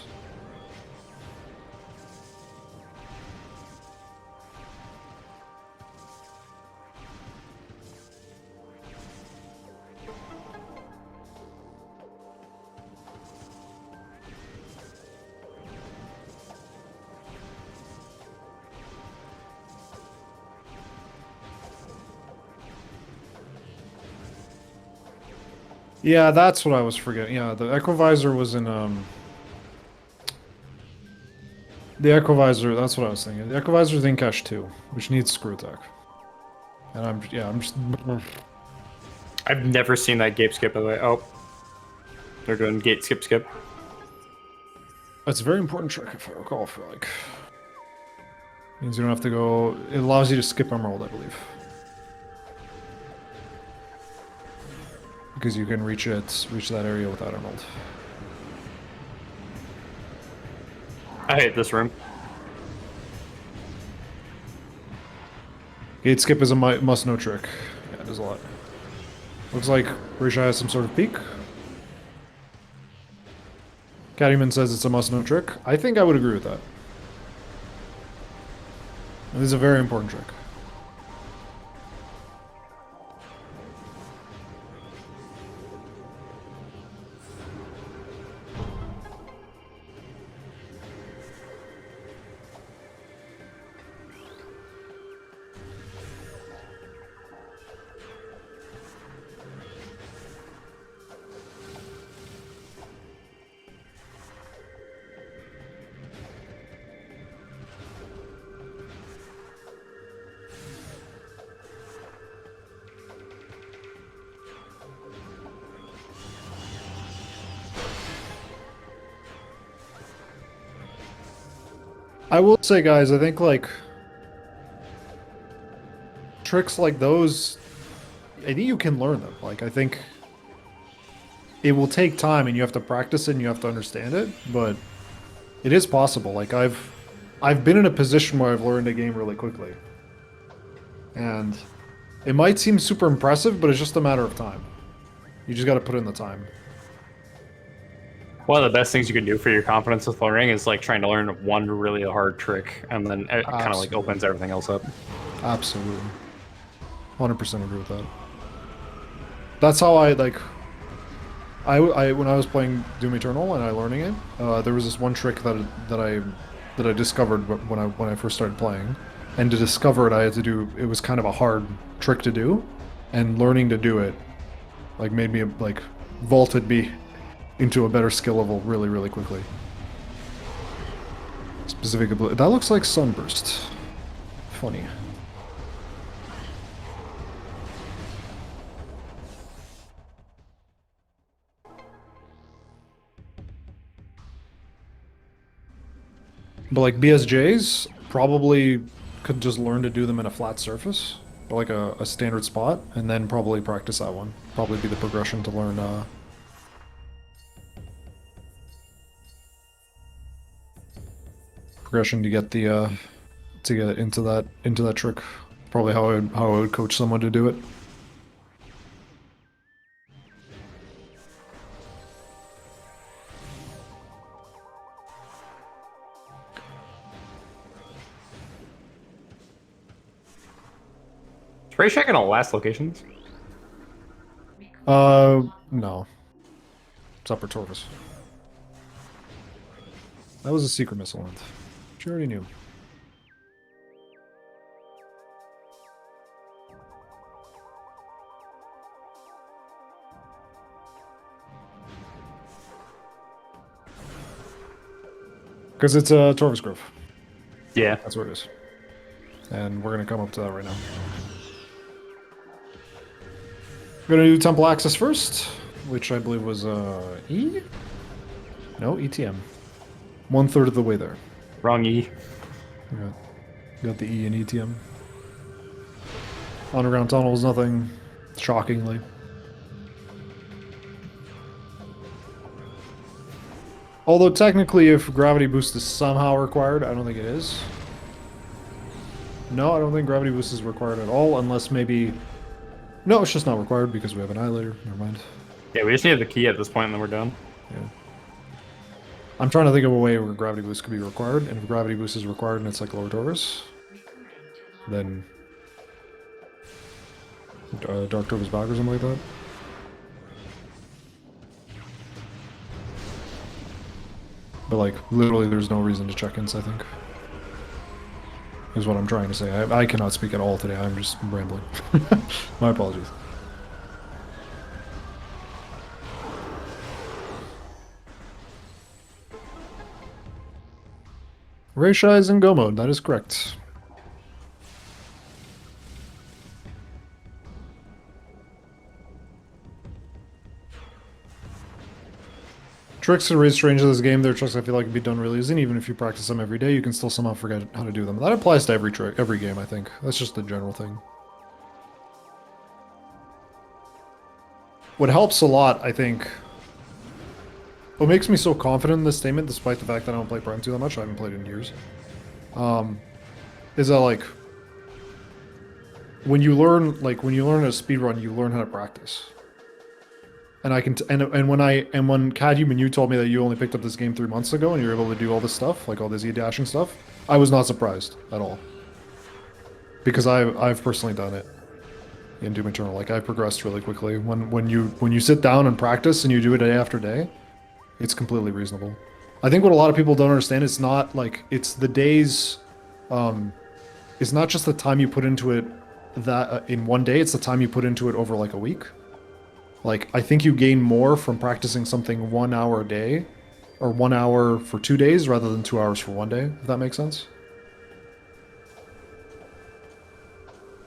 Yeah, that's what I was forgetting. Yeah, the Equivisor was in, the Equivisor, that's what I was thinking. The Equivisor's in Cache 2, which needs Screw Attack. And I'm just... I've never seen that gate skip by the way. Oh. They're doing gate skip. That's a very important trick, if I recall, for like... Means you don't have to go... It allows you to skip Emerald, I believe. Because you can reach that area without Emerald. I hate this room. Gate skip is a must-know trick. Yeah, it does a lot. Looks like Rayshai has some sort of peak. Caddyman says it's a must-know trick. I think I would agree with that. This is a very important trick. I will say, guys, I think, like, tricks like those, I think you can learn them. Like, I think it will take time and you have to practice it and you have to understand it, but it is possible. Like, I've been in a position where I've learned a game really quickly. And it might seem super impressive, but it's just a matter of time. You just gotta put in the time. One of the best things you can do for your confidence with learning is like trying to learn one really hard trick, and then it kind of like opens everything else up. Absolutely. 100% agree with that. That's how I, like... I when I was playing Doom Eternal and I learning it, there was this one trick that I discovered when I first started playing, and to discover it I had to do, it was kind of a hard trick to do, and learning to do it like made me like vaulted me into a better skill level really, really quickly. Specific ability. That looks like Sunburst. Funny. But like BSJs, probably could just learn to do them in a flat surface, or like a standard spot, and then probably practice that one. Probably be the progression to learn progression to get the to get into that trick. Probably how I would coach someone to do it. Is Rayshai gonna last locations? No. It's Upper Torvis. That was a secret missile hunt. Which you already knew. Because it's a Torvis Grove. Yeah. That's where it is. And we're going to come up to that right now. We're going to do Temple Access first, which I believe was E? No, ETM. 1/3 of the way there. Wrong E. Got the E in ETM. Underground tunnels, nothing shockingly. Although technically if gravity boost is somehow required, I don't think it is. No, I don't think gravity boost is required at all, unless maybe... No, it's just not required because we have Annihilator. Never mind. Yeah, we just need the key at this point and then we're done. Yeah. I'm trying to think of a way where gravity boost could be required, and if gravity boost is required and it's like lower Torvis, then Dark Torvis back or something like that. But like, literally there's no reason to check ins, I think. Is what I'm trying to say. I cannot speak at all today, I'm just rambling. My apologies. Rayshai is in go mode, that is correct. Tricks are really strange in this game. There are tricks I feel like can be done really easy, and even if you practice them every day, you can still somehow forget how to do them. That applies to every trick, every game, I think. That's just a general thing. What helps a lot, I think, what makes me so confident in this statement, despite the fact that I don't play Prime 2 that much, I haven't played it in years, is that, like, when you learn how to speedrun, you learn how to practice. And I can and when Cadum and you told me that you only picked up this game 3 months ago and you're able to do all this stuff, like all this E-dashing stuff, I was not surprised at all. Because I've personally done it in Doom Eternal. Like, I've progressed really quickly. When you sit down and practice and you do it day after day, it's completely reasonable. I think what a lot of people don't understand is not like it's the days. It's not just the time you put into it that in one day. It's the time you put into it over like a week. Like, I think you gain more from practicing something 1 hour a day, or 1 hour for 2 days, rather than 2 hours for 1 day, if that makes sense.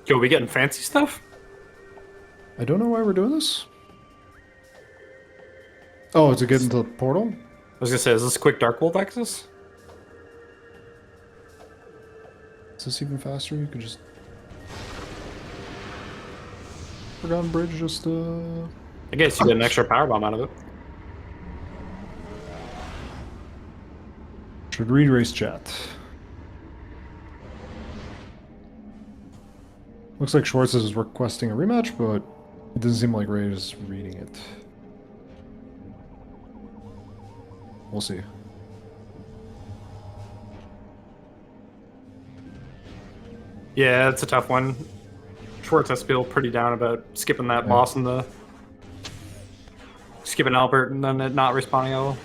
Yo, we getting fancy stuff? I don't know why we're doing this. Oh, to get into the portal? I was gonna say, is this quick Dark World access? Is this even faster? You could just... Forgotten Bridge, just, I guess you get an extra power bomb out of it. Should read race chat. Looks like Schwartz is requesting a rematch, but it doesn't seem like Ray is reading it. We'll see. Yeah, it's a tough one. Schwartz has to feel pretty down about skipping that boss in the... Skipping Albert and then it not responding at all.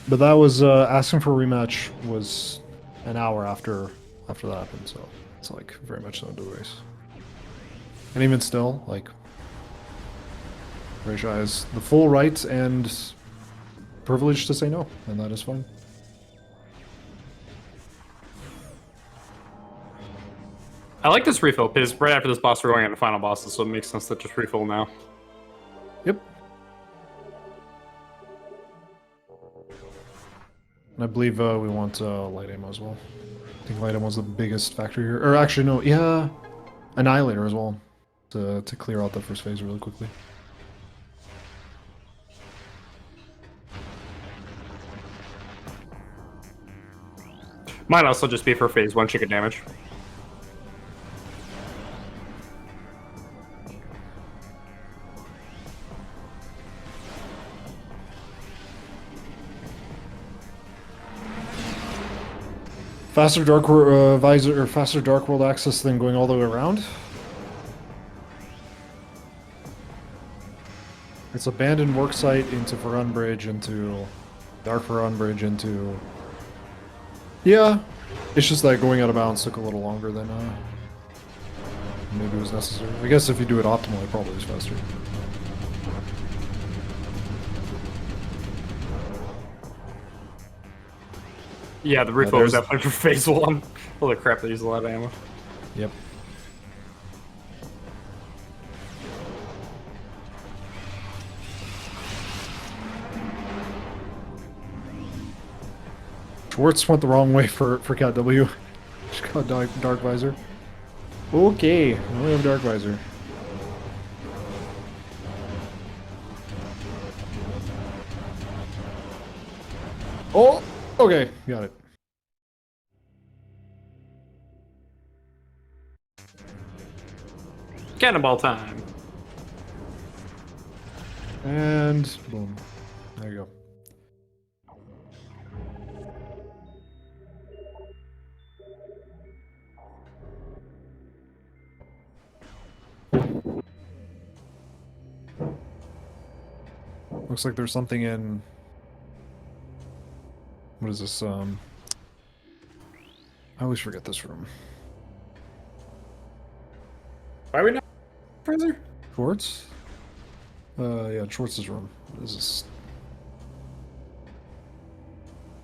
But that was, asking for a rematch was an hour after that happened, so it's like very much so into the race. And even still, like, Rayshai has the full right and privilege to say no, and that is fine. I like this refill, because right after this boss we're going into final bosses, so it makes sense to just refill now. Yep. And I believe we want light ammo as well. I think light ammo is the biggest factor here. Or actually, no, yeah, Annihilator as well, to clear out the first phase really quickly. Might also just be for phase 1 chicken damage. Faster Dark faster Dark World access than going all the way around. It's abandoned worksite into Forgotten Bridge into Dark Forgotten Bridge into... Yeah, it's just that going out of bounds took a little longer than maybe was necessary. I guess if you do it optimally, it probably is faster. Yeah, the refill there's- was definitely for phase 1. Holy crap, they use a lot of ammo. Yep. Schwartz went the wrong way for Cat W. Just got dark visor. Okay, now we have dark visor. Oh, okay, got it. Cannonball time. And boom. There you go. Looks like there's something in... What is this? I always forget this room. Why are we not further? Schwartz? Yeah, Schwartz's room. What is this?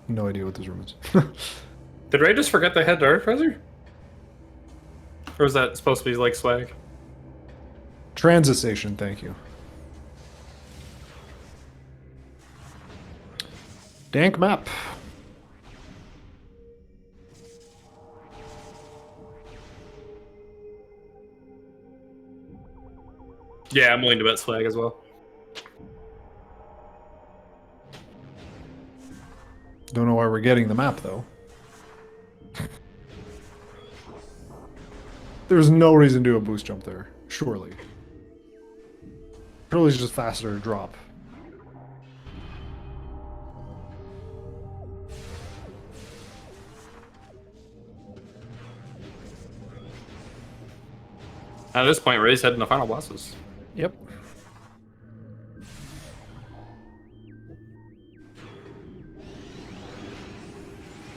No idea what this room is. Did Ray just forget they had Dark Visor? Or was that supposed to be like swag? Transit station, thank you. Dank map. Yeah, I'm willing to bet swag as well. Don't know why we're getting the map, though. There's no reason to do a boost jump there, surely. Surely it's just faster to drop. At this point, Ray's heading to final bosses. Yep.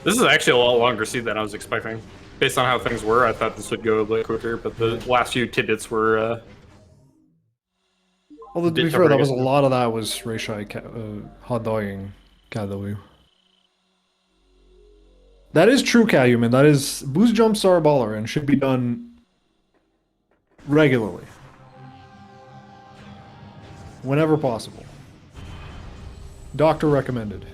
This is actually a lot longer seed than I was expecting. Based on how things were, I thought this would go a bit quicker, but the last few tidbits were, Although, to be Bit fair, that was a tougher to get lot of that was rayshai hot dogging KW. That is true, Caluman. That is... Boost jumps are a baller and should be done regularly. Whenever possible. Doctor recommended.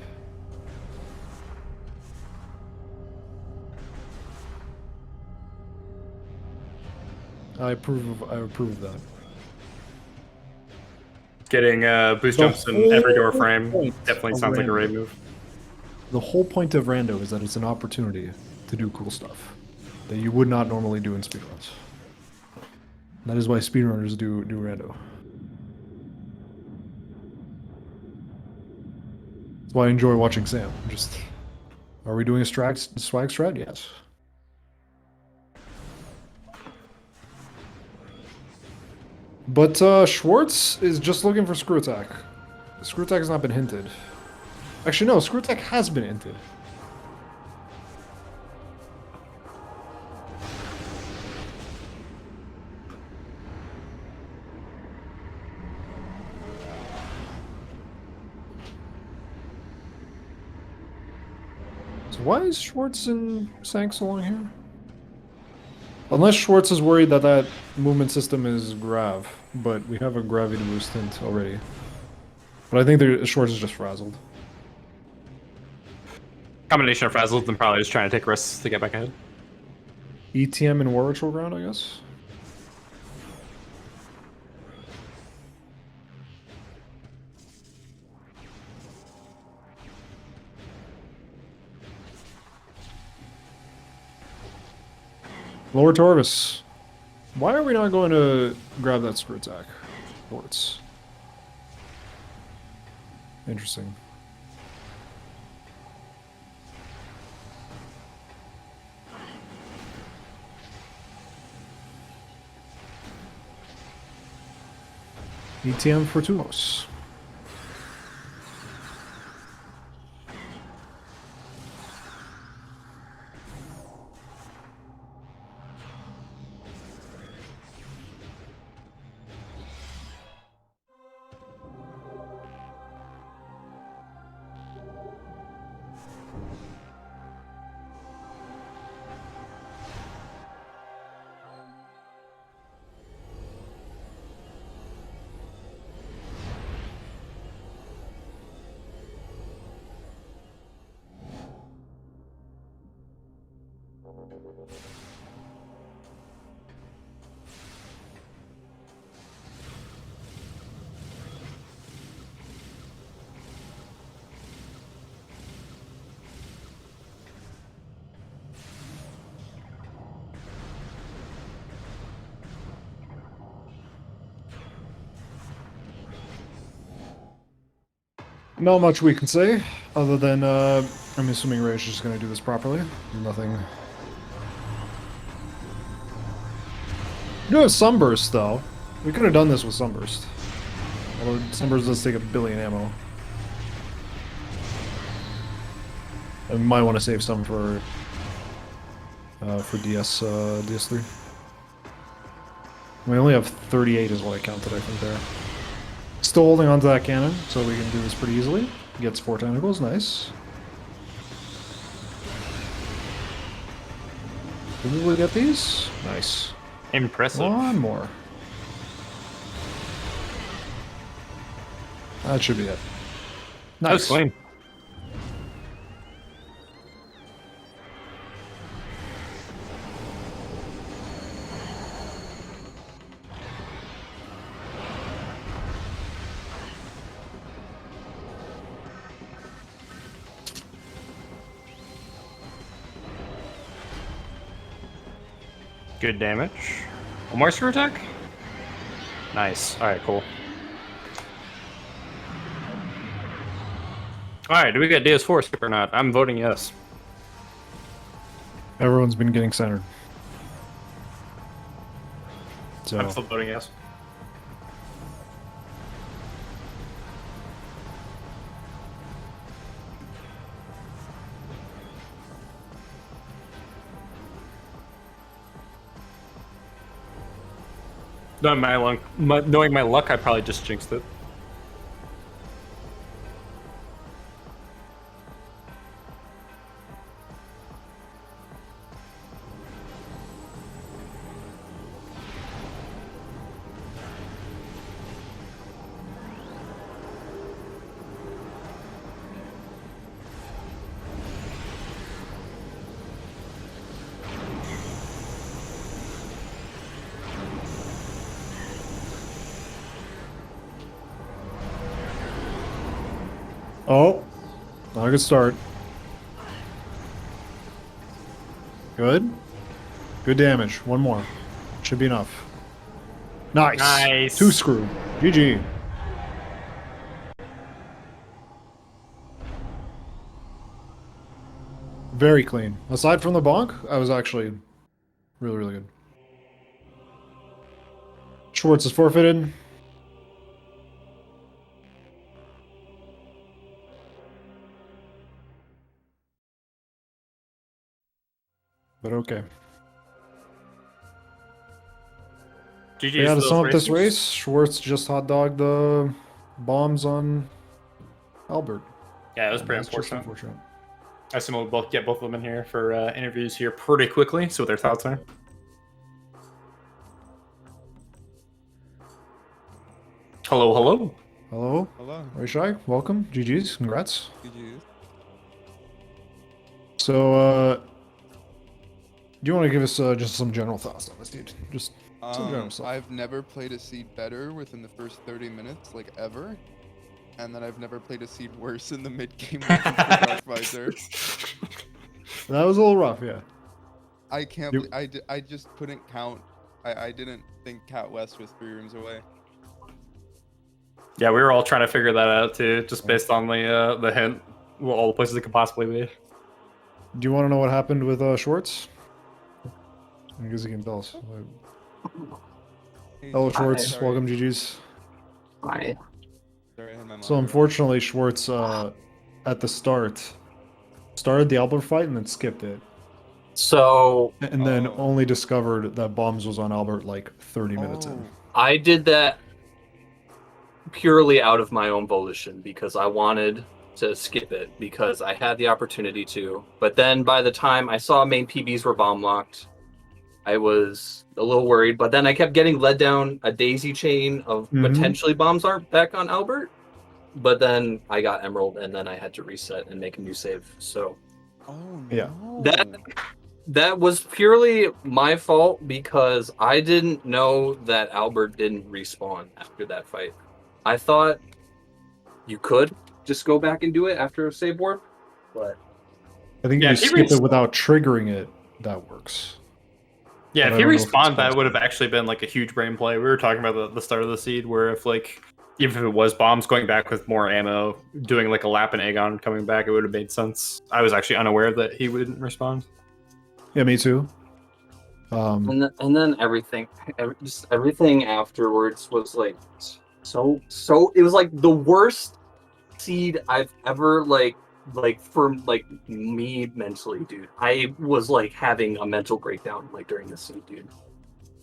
I approve of that. getting boost The jumps in every door whole frame point definitely of sounds like a random. Ray move. The whole point of Rando is that it's an opportunity to do cool stuff that you would not normally do in speedruns. That is why speedrunners do Rando. That's why I enjoy watching Sam. Just, are we doing a swag strat? Yes. But Schwartz is just looking for screw attack. Screw attack has not been hinted. Actually, no, screw attack has been hinted. So why is Schwartz and Sanks along here? Unless Schwartz is worried that that movement system is grav, but we have a gravity boost hint already. But I think Schwartz is just frazzled. Combination of frazzled and probably just trying to take risks to get back ahead. ETM and War Ritual Ground, I guess? Lower Torvis. Why are we not going to grab that screw attack? Schwartz. Interesting. ETM for Tumos. Not much we can say, other than I'm assuming Ray's just gonna do this properly. Nothing. We do have Sunburst though. We could have done this with Sunburst. Although Sunburst does take a billion ammo. And we might want to save some for DS3. We only have 38 is what I counted, I think, there. Still holding onto that cannon, so we can do this pretty easily. Gets 4 tentacles, nice. Did we get these? Nice. Impressive. One more. That should be it. That was Nice. clean. Good damage. One more screw attack? Nice. Alright, cool. Alright, do we get DS4 skip or not? I'm voting yes. Everyone's been getting centered. So, I'm still voting yes. Knowing my luck, I probably just jinxed it. oh, not a good start. Good. Good damage. One more. Should be enough. Nice. Nice. 2 screw. GG. Very clean. Aside from the bonk, I was actually really, really good. Schwartz is forfeited. But okay. GG. Yeah, to sum up this race, Schwartz just hot dogged the bombs on Albert. Yeah, it was pretty That's just unfortunate. I assume we'll both get both of them in here for interviews here pretty quickly, see what their thoughts are. Hello, hello. Hello, Hello. Rayshai. Welcome. GG's. Congrats. GG's. So, do you want to give us just some general thoughts on this, dude? Just some general stuff. I've never played a seed better within the first 30 minutes, like ever. And then I've never played a seed worse in the mid-game with Randomizer. That was a little rough, yeah. I can't You- believe, I just couldn't count. I didn't think Cat West was 3 rooms away. Yeah, we were all trying to figure that out too, just based on the hint, well, all the places it could possibly be. Do you want to know what happened with Schwartz? I guess he can tell us. Hey, Hello, sorry, Schwartz. sorry. Welcome, GG's. Hi. Sorry, I had my So monitor. unfortunately, Schwartz at the start started the Albert fight and then skipped it, So and then Oh. only discovered that bombs was on Albert like 30 minutes in. Oh. I did that purely out of my own volition because I wanted to skip it because I had the opportunity to. But then by the time I saw main PBs were bomb locked, I was a little worried. But then I kept getting led down a daisy chain of Mhm. potentially bombs aren't back on Albert. But then I got Emerald and then I had to reset and make a new save. So Oh, Yeah. no. that was purely my fault because I didn't know that Albert didn't respawn after that fight. I thought you could just go back and do it after a save warp, but I think Yeah, if you he skip it without triggering it, that works. Yeah, But if I he don't know if it's respawned, that possible. would have actually been like a huge brain play. We were talking about the start of the seed, where if like even if it was bombs, going back with more ammo, doing like a lap and Aegon coming back, it would have made sense. I was actually unaware that he wouldn't respond. Yeah, me too. And then just everything afterwards was like so. It was like the worst seed I've ever like for like me mentally, dude. I was like having a mental breakdown like during this seed, dude.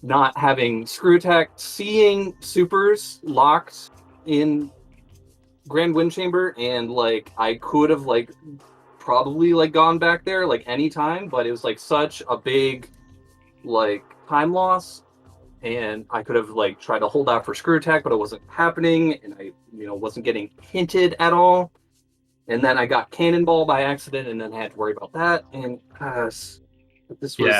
Not having screw attack, seeing supers locked in Grand Wind Chamber, and like I could have like probably like gone back there like anytime, but it was like such a big like time loss, and I could have like tried to hold out for screw attack, but it wasn't happening, and I wasn't getting hinted at all. And then I got cannonball by accident, and then I had to worry about that. And this was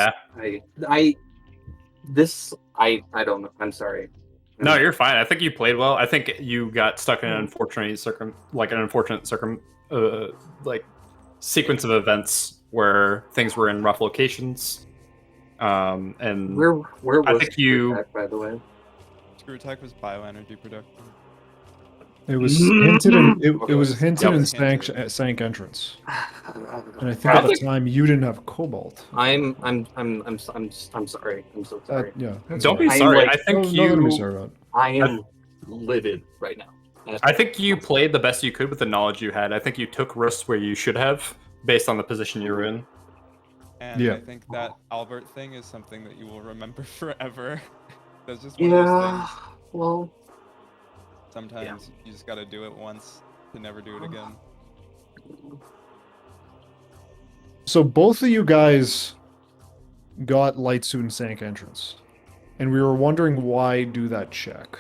I don't know. I'm sorry. No, you're fine. I think you played well. I think you got stuck in an unfortunate like sequence of events where things were in rough locations. And where was I think screw attack, by the way? Screw attack was bioenergy production. It was hinted in it was hinted in hinted. Sank entrance, and I think at the time you didn't have cobalt. I'm sorry. I'm so sorry. Yeah, that's don't be all right. sorry. like- I think Nothing to be you. sorry about. I am livid right now. I think you played the best you could with the knowledge you had. I think you took risks where you should have, based on the position you were in. And Yeah. I think that Albert thing is something that you will remember forever. That's just one of those Yeah. things. Well, Sometimes you just gotta do it once to never do it again. So both of you guys got light suit and Sank entrance, and we were wondering why do that check,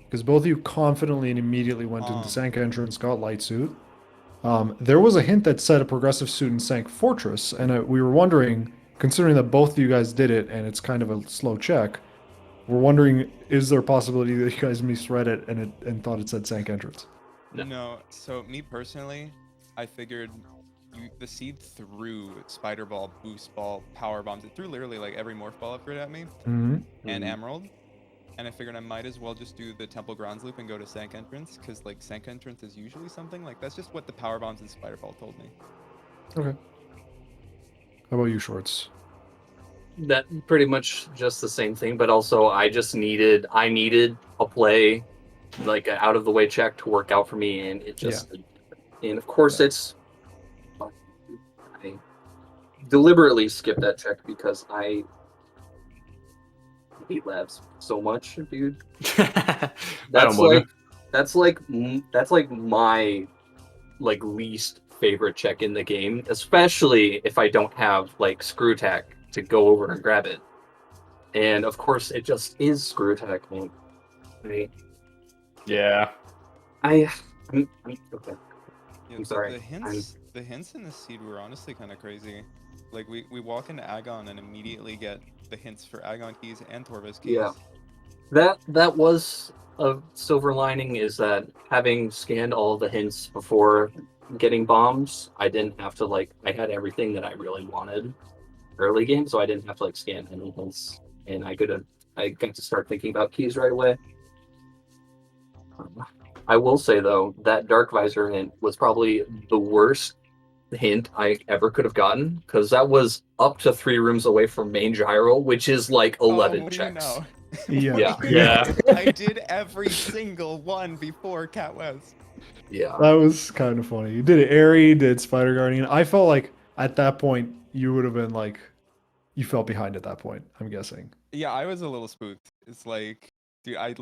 because both of you confidently and immediately went into Sank entrance, got light suit. There was a hint that said a progressive suit in Sank Fortress, and we were wondering, considering that both of you guys did it, and it's kind of a slow check, we're wondering, is there a possibility that you guys misread it and thought it said Sank entrance? No. So me personally, I figured the seed threw Spider Ball, Boost Ball, Power Bombs. It threw literally like every Morph Ball upgrade at me, Mm-hmm. and Emerald. And I figured I might as well just do the Temple Grounds loop and go to Sank entrance, because like Sank entrance is usually something like that's just what the Power Bombs and Spider Ball told me. Okay. How about you, Schwartz? that pretty much just the same thing, but also I needed a play, like an out of the way check to work out for me, and it just and of course it's I deliberately skipped that check because I hate labs so much, dude. That's like my least favorite check in the game, especially if I don't have like screw attack to go over and grab it. And of course it just is screw attack, man. I'm okay. Yeah, I'm sorry. The hints in this seed were honestly kind of crazy. Like we walk into Agon and immediately get the hints for Agon keys and Torvus keys. Yeah. That was a silver lining, is that having scanned all the hints before getting bombs, I didn't have to I had everything that I really wanted early game, so I didn't have to scan any hints, and I got to start thinking about keys right away. I will say though, that Dark Visor hint was probably the worst hint I ever could have gotten, because that was up to 3 rooms away from main gyro, which is 11 what checks. Do you know? Yeah. I did every single one before Cat West. Yeah. That was kind of funny. You did it Airy, did Spider Guardian. I felt like at that point you would have been you felt behind at that point, I'm guessing. Yeah, I was a little spooked. It's dude, I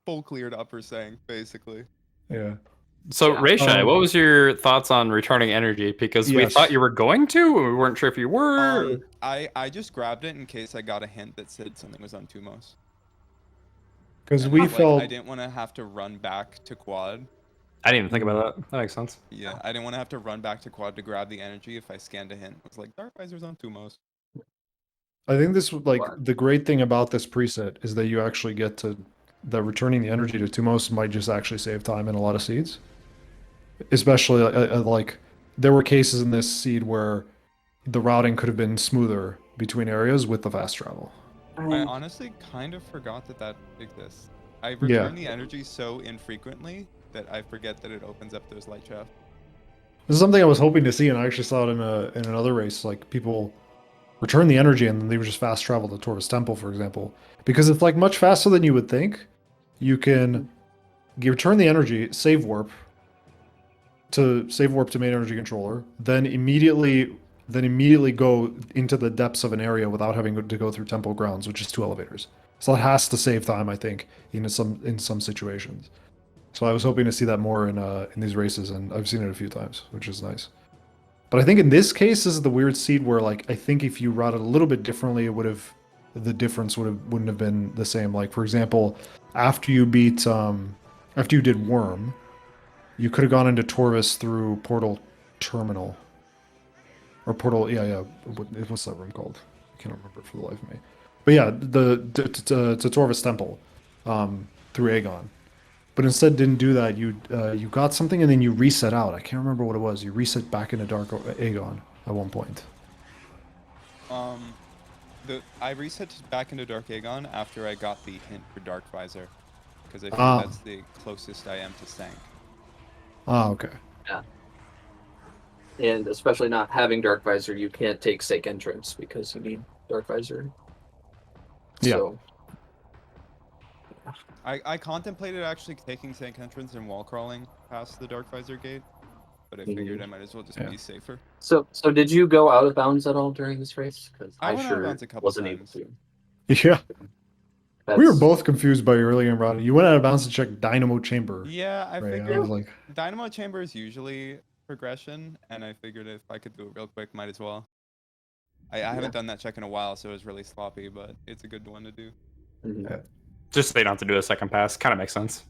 full cleared upper Sank, basically. Yeah. So, Yeah. rayshai, what was your thoughts on returning energy? Because we Yes. thought you were going to, and we weren't sure if you were. I just grabbed it in case I got a hint that said something was on Tumos. Because And we it's felt I didn't want to have to run back to quad. I didn't even think about that. That makes sense. Yeah, I didn't want to have to run back to quad to grab the energy if I scanned a hint. It was like Dark Visor's on Tumos. I think this What? the great thing about this preset is that you actually get to that returning the energy to Tumos might just actually save time in a lot of seeds. Especially there were cases in this seed where the routing could have been smoother between areas with the fast travel. I honestly kind of forgot that exists. I return the energy so infrequently that I forget that it opens up those light shafts. This is something I was hoping to see, and I actually saw it in another race. Like people return the energy, and then they would just fast travel to Torvus Temple, for example, because it's like much faster than you would think. You return the energy, save warp to main energy controller, then immediately go into the depths of an area without having to go through temple grounds, which is 2 elevators. So it has to save time, I think, in some situations. So I was hoping to see that more in these races, and I've seen it a few times, which is nice. But I think in this case, this is the weird seed where, like, I think if you routed a little bit differently, the difference wouldn't have been the same. Like, for example, after you did Worm, you could have gone into Torvus through Portal Terminal. Or Portal, yeah. What's that room called? I can't remember for the life of me. But yeah, to Torvus Temple, through Aegon. But instead didn't do that. You got something and then you reset out. I can't remember what it was. You reset back into Dark Aegon at one point. I reset back into Dark Aegon after I got the hint for Dark Visor, because I feel that's the closest I am to Sank. Okay. Yeah. And especially not having Dark Visor, you can't take Sake Entrance because you need Dark Visor. Yeah. So, I contemplated actually taking Sank Entrance and wall crawling past the Dark Visor gate, but I figured I might as well just be safer. So did you go out of bounds at all during this race? Because I went out of sure bounds a couple wasn't times. able to. Yeah. That's, We were both confused by earlier in routing. You went out of bounds to check Dynamo Chamber. Yeah, I Right? figured I was like, Dynamo Chamber is usually progression, and I figured if I could do it real quick, might as well. I haven't done that check in a while, so it was really sloppy, but it's a good one to do. Mhm. Just so they don't have to do a second pass. Kind of makes sense.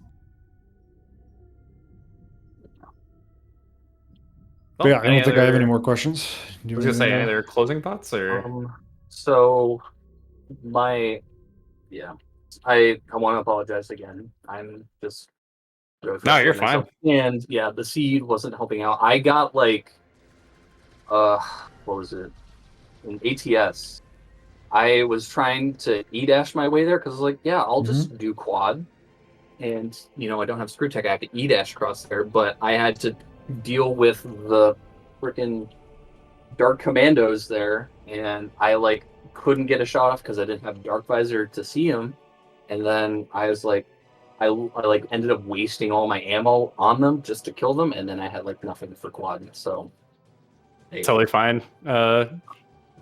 but yeah, I any don't think I have any other- more questions. Do I you was have gonna say, any anything other closing thoughts or? So I want to apologize again. I'm just No, you're fine. And yeah, the seed wasn't helping out. I got like what was it? An ATS. I was trying to E-dash my way there because I was like, yeah, I'll just do quad. And I don't have screw tech, I have to E-dash across there, but I had to deal with the freaking dark commandos there, and I like couldn't get a shot off because I didn't have dark visor to see him. And then I was like, I like ended up wasting all my ammo on them just to kill them, and then I had like nothing for quad. So Totally fine.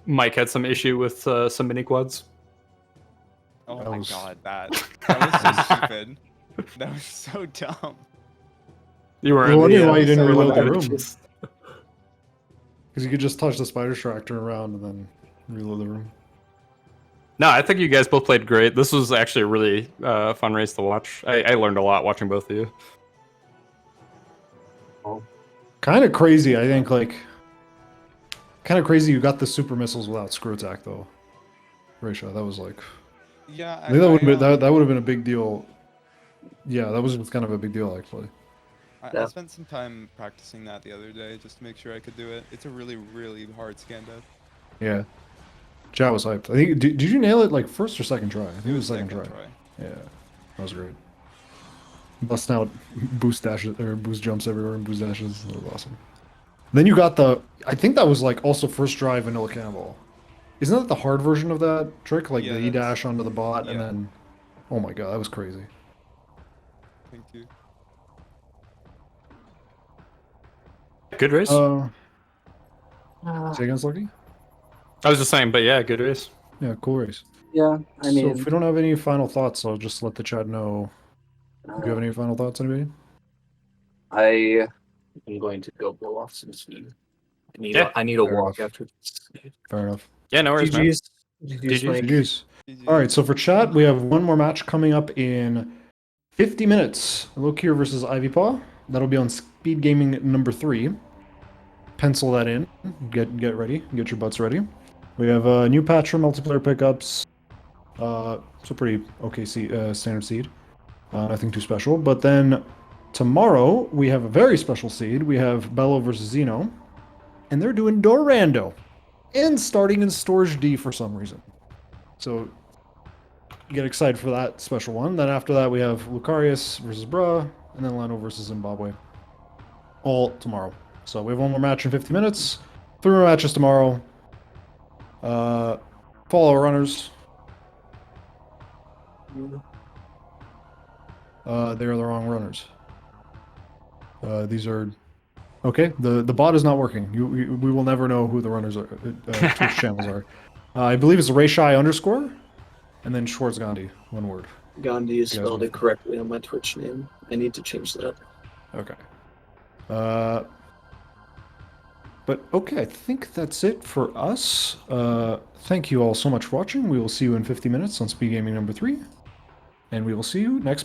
Mike had some issue with some mini quads. Oh That my was- god, that was so stupid. That was so dumb. You were Well, wondering why you didn't so reload the loud. room. Because you could just touch the spider track, turn around, and then reload the room. No, I think you guys both played great. This was actually a really fun race to watch. I learned a lot watching both of you. Kind of crazy, I think. Like, kind of crazy. You got the super missiles without screw attack, though. Ratio. That was like. Yeah, I think that would have been a big deal. Yeah, that was kind of a big deal, actually. I spent some time practicing that the other day just to make sure I could do it. It's a really, really hard scan death. Yeah. Chat was hyped. I think. Did you nail it like first or second try? I think it was second try. Yeah, that was great. Busting out boost dashes or boost jumps everywhere and boost dashes. That was awesome. Then you got the. I think that was like also first try vanilla cannonball. Isn't that the hard version of that trick? Like Yeah, the E dash onto the bot and yeah. then. Oh my god, that was crazy. Thank you. Good race. Say again, Slucky? I was just saying, but yeah, good race. Yeah, cool race. yeah, I mean, So if we don't have any final thoughts, I'll just let the chat know. Do you have any final thoughts, anybody? I am going to go blow off some speed. I need a fair walk enough. after this. Fair enough. Yeah, no worries, man. GG's, Mike. GG's. GG. All right, so for chat, we have one more match coming up in 50 minutes. Lokir versus Ivy Paw. That'll be on Speed Gaming number 3. Pencil that in. Get ready. Get your butts ready. We have a new patch for multiplayer pickups. It's a pretty okay standard seed. Nothing too special. But then tomorrow we have a very special seed. We have Bello versus Zeno, and they're doing Door Rando and starting in Storage D for some reason. So get excited for that special one. Then after that, we have Lucarius versus Bruh, and then Lano versus Zimbabwe. All tomorrow. So we have one more match in 50 minutes. 3 more matches tomorrow. Follow our runners. They are the wrong runners. These are... Okay, the bot is not working. We will never know who the runners are. Twitch channels are. I believe it's rayshai _ and then Schwartz Gandhi. One word. Gandhi is You guys spelled want- incorrectly on my Twitch name. I need to change that. Okay. But okay, I think that's it for us. Thank you all so much for watching. We will see you in 50 minutes on SpeedGaming number 3. And we will see you next